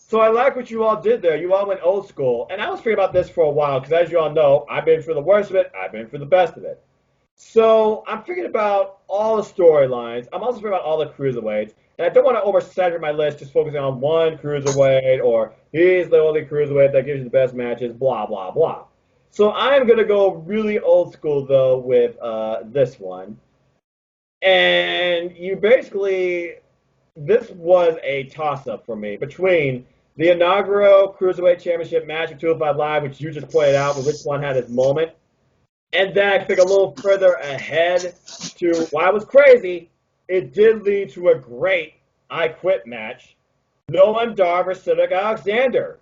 So I like what you all did there. You all went old school. And I was thinking about this for a while because, as you all know, I've been through the worst of it. I've been through the best of it. So I'm thinking about all the storylines. I'm also thinking about all the cruiserweights. And I don't want to oversaturate my list just focusing on one cruiserweight or he's the only cruiserweight that gives you the best matches, blah, blah, blah. So I'm going to go really old school, though, with this one. And you basically, this was a toss-up for me between the inaugural Cruiserweight Championship match of 205 Live, which you just pointed out, where which one had his moment. And then I think a little further ahead to why it was crazy, it did lead to a great I Quit match. Noam Dar versus Cedric Alexander.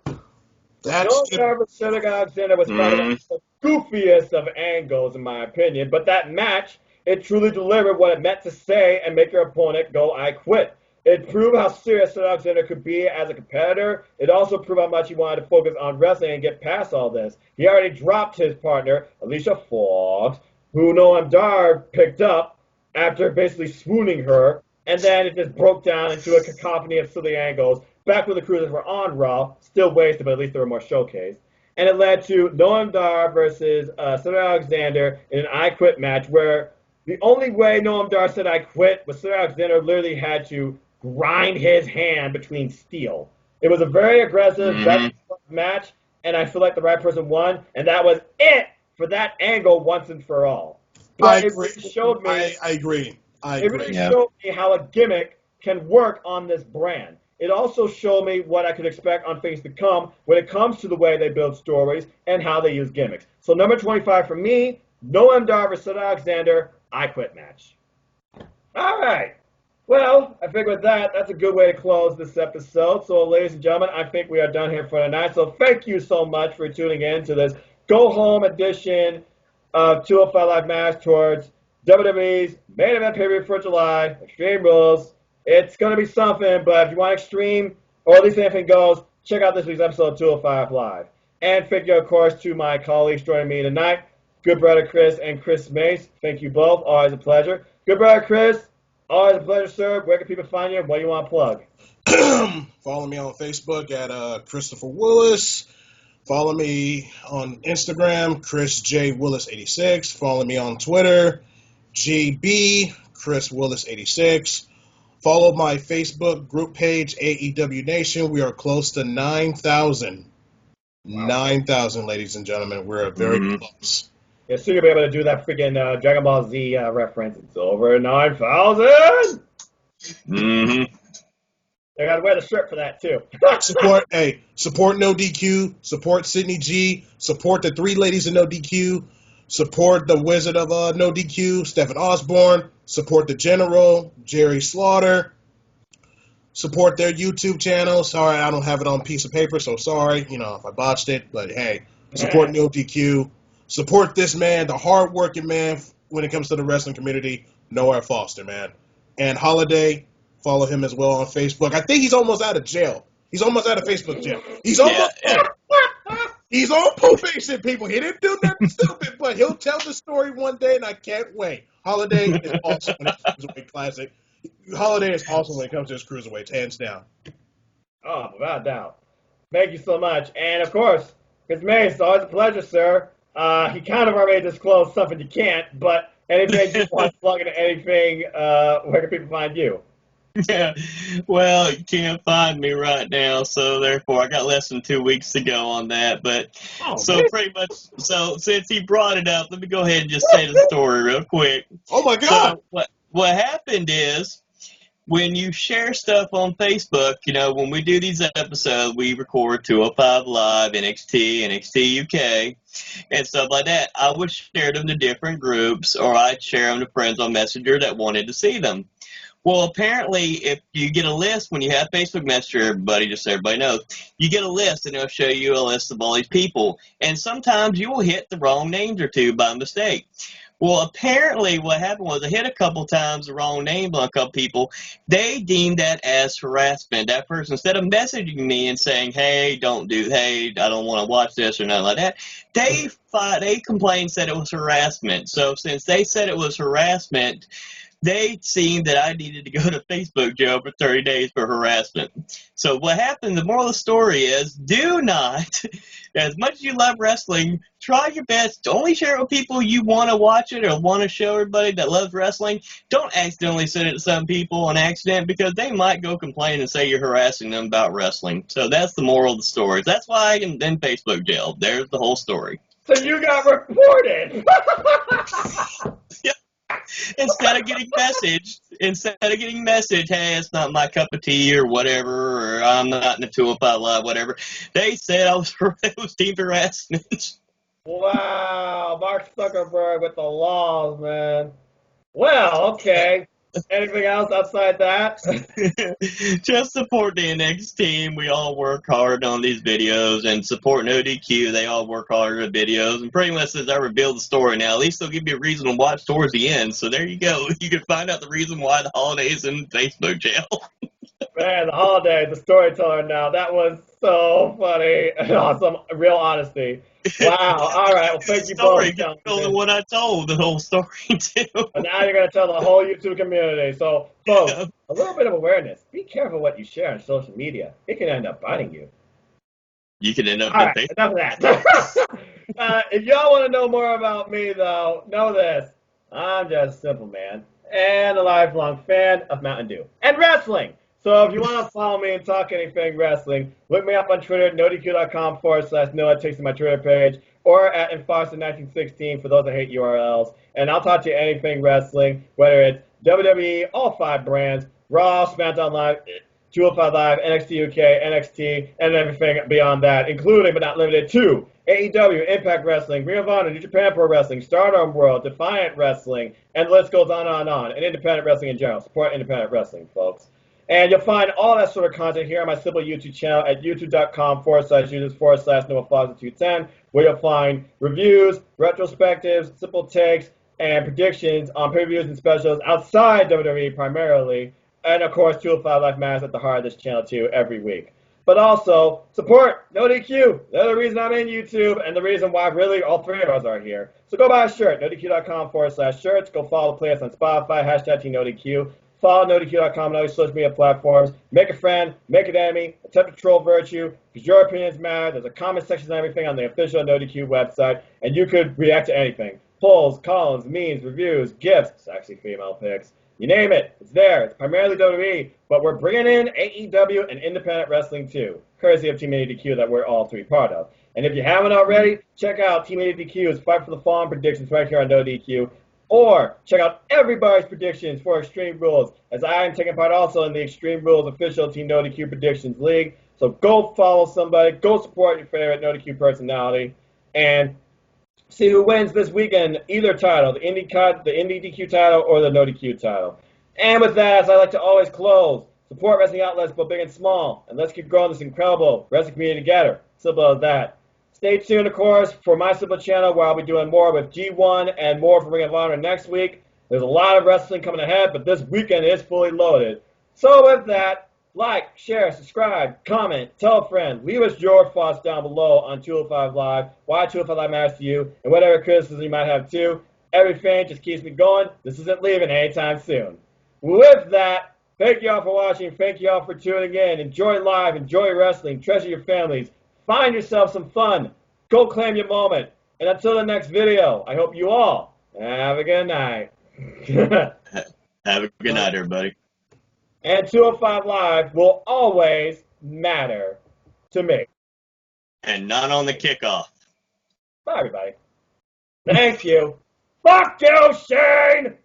That's Noam Dar versus Cedric Alexander was probably the goofiest of angles, in my opinion. But that match, it truly delivered what it meant to say and make your opponent go, I quit. It proved how serious Cedric Alexander could be as a competitor. It also proved how much he wanted to focus on wrestling and get past all this. He already dropped his partner, Alicia Fox, who Noam Dar picked up after basically swooning her, and then it just broke down into a cacophony of silly angles. Back when the Cruisers were on Raw, still wasted, but at least they were more showcased. And it led to Noam Dar versus Cedric Alexander in an I Quit match where the only way Noam Dar said I quit was Cedric Alexander literally had to grind his hand between steel. It was a very aggressive match, and I feel like the right person won, and that was it for that angle once and for all. But it really showed me. I agree. It really showed me how a gimmick can work on this brand. It also showed me what I could expect on Things to Come when it comes to the way they build stories and how they use gimmicks. So number 25 for me, Noam Dar versus Cedric Alexander, I Quit match. All right. Well, I think with that, that's a good way to close this episode. So, ladies and gentlemen, I think we are done here for tonight. So thank you so much for tuning in to this go-home edition of 205 Live match towards WWE's main event pay-per-view for July, Extreme Rules. It's going to be something, but if you want extreme, or at least anything goes, check out this week's episode of 205 Live. And thank you, of course, to my colleagues joining me tonight, good brother Chris and Chris Mace. Thank you both. Always a pleasure. Good brother Chris, always a pleasure, sir. Where can people find you? What do you want to plug? Follow me on Facebook at Christopher Willis. Follow me on Instagram, Chris J. Willis 86. Follow me on Twitter, GB Chris Willis 86. Follow my Facebook group page, AEW Nation. We are close to 9,000. Wow. 9,000, ladies and gentlemen. We're very close. Yeah, soon you'll be able to do that freaking Dragon Ball Z reference. It's over 9,000! I gotta wear the shirt for that, too. Support No DQ. Support Sydney G. Support the three ladies in No DQ. Support the Wizard of No DQ, Stephen Osborne. Support the General, Jerry Slaughter. Support their YouTube channel. Sorry, I don't have it on a piece of paper, so sorry, if I botched it. But hey, support No DQ. Support this man, the hard-working man when it comes to the wrestling community, Noah Foster, man. And Holiday, follow him as well on Facebook. I think he's almost out of jail. He's almost out of Facebook jail. He's almost He's on probation, people. He didn't do nothing stupid, but he'll tell the story one day, and I can't wait. Holiday is awesome when it comes to Cruiserweight Classic. Holiday is awesome when it comes to his Cruiserweights, hands down. Oh, without doubt. Thank you so much. And, of course, Chris Mace, always a pleasure, sir. He kind of already disclosed something you can't, but anything you want to plug into anything, where can people find you? Yeah, well, you can't find me right now, so therefore I got less than 2 weeks to go on that. But pretty much, since he brought it up, let me go ahead and just say the story real quick. Oh my God! So what happened is, when you share stuff on Facebook, when we do these episodes, we record 205 Live, NXT, NXT UK, and stuff like that. I would share them to different groups, or I'd share them to friends on Messenger that wanted to see them. Well, apparently, if you get a list, when you have Facebook Messenger, everybody, just so everybody knows, you get a list, and it'll show you a list of all these people. And sometimes you will hit the wrong names or two by mistake. Well, apparently, what happened was I hit a couple times the wrong name on a couple people. They deemed that as harassment. That person, instead of messaging me and saying, hey, I don't want to watch this or nothing like that, they complained, said it was harassment. So since they said it was harassment, they seen that I needed to go to Facebook jail for 30 days for harassment. So what happened, the moral of the story is, do not, as much as you love wrestling, try your best to only share it with people you want to watch it or want to show everybody that loves wrestling. Don't accidentally send it to some people on accident, because they might go complain and say you're harassing them about wrestling. So that's the moral of the story. That's why I can then Facebook jail. There's the whole story. So you got reported. Yep. Instead of getting messaged, hey, it's not my cup of tea or whatever, or I'm not in the 205 Live, whatever, they said it was deemed harassment. Wow, Mark Zuckerberg with the laws, man. Well, okay. Anything else outside that? Just support the NX team. We all work hard on these videos, and support No DQ. They all work hard on the videos. And pretty much since I revealed the story now, at least they'll give you a reason to watch towards the end. So there you go. You can find out the reason why the holiday's in Facebook jail. Man, the holiday, the storyteller now. That was so funny and awesome. Real honesty. Wow. All right. Well, thank you both. Told the one I told the whole story too. And now you're going to tell the whole YouTube community. So, folks, a little bit of awareness. Be careful what you share on social media. It can end up biting you. You can end up All in right, Facebook. enough of that. If y'all want to know more about me, though, know this. I'm just a simple man and a lifelong fan of Mountain Dew and wrestling. So if you want to follow me and talk anything wrestling, look me up on Twitter, nodq.com/Noah. It takes you to my Twitter page, or at Enfoster1916 for those that hate URLs. And I'll talk to you anything wrestling, whether it's WWE, all 5 brands, Raw, SmackDown Live, 205 Live, NXT UK, NXT, and everything beyond that, including but not limited to AEW, Impact Wrestling, Ring of Honor, New Japan Pro Wrestling, Stardom World, Defiant Wrestling, and the list goes on and on, and independent wrestling in general. Support independent wrestling, folks. And you'll find all that sort of content here on my simple YouTube channel at youtube.com/users/NoahFoster210, where you'll find reviews, retrospectives, simple takes, and predictions on pay-per-views and specials outside WWE primarily. And, of course, 205 Live Matters at the heart of this channel, too, every week. But also, support No DQ. They're the reason I'm in YouTube and the reason why, really, all 3 of us are here. So go buy a shirt, nodq.com/shirts. Go follow the playlist on Spotify, #TeamNoDQ. Follow nodq.com on all your social media platforms. Make a friend, make an enemy, attempt to troll virtue, because your opinions matter. There's a comment section and everything on the official NoDQ website, and you could react to anything. Polls, columns, memes, reviews, gifts, sexy female pics. You name it, it's there. It's primarily WWE, but we're bringing in AEW and independent wrestling too, courtesy of Team ADQ that we're all 3 part of. And if you haven't already, check out Team ADQ's Fight for the Fallen predictions right here on NoDQ. Or check out everybody's predictions for Extreme Rules, as I am taking part also in the Extreme Rules official Team NoDQ Predictions League. So go follow somebody, go support your favorite NoDQ personality, and see who wins this weekend, either title, the Indie DQ title or the NoDQ title. And with that, as I like to always close, support wrestling outlets both big and small, and let's keep growing this incredible wrestling community together. Simple as that. Stay tuned, of course, for my simple channel where I'll be doing more with G1 and more for Ring of Honor next week. There's a lot of wrestling coming ahead, but this weekend is fully loaded. So with that, like, share, subscribe, comment, tell a friend. Leave us your thoughts down below on 205 Live, why 205 Live matters to you, and whatever criticism you might have too. Everything just keeps me going. This isn't leaving anytime soon. With that, thank you all for watching. Thank you all for tuning in. Enjoy live, enjoy wrestling, treasure your families. Find yourself some fun. Go claim your moment. And until the next video, I hope you all have a good night. Have a good night, everybody. And 205 Live will always matter to me. And not on the kickoff. Bye, everybody. Thank you. Fuck you, Shane!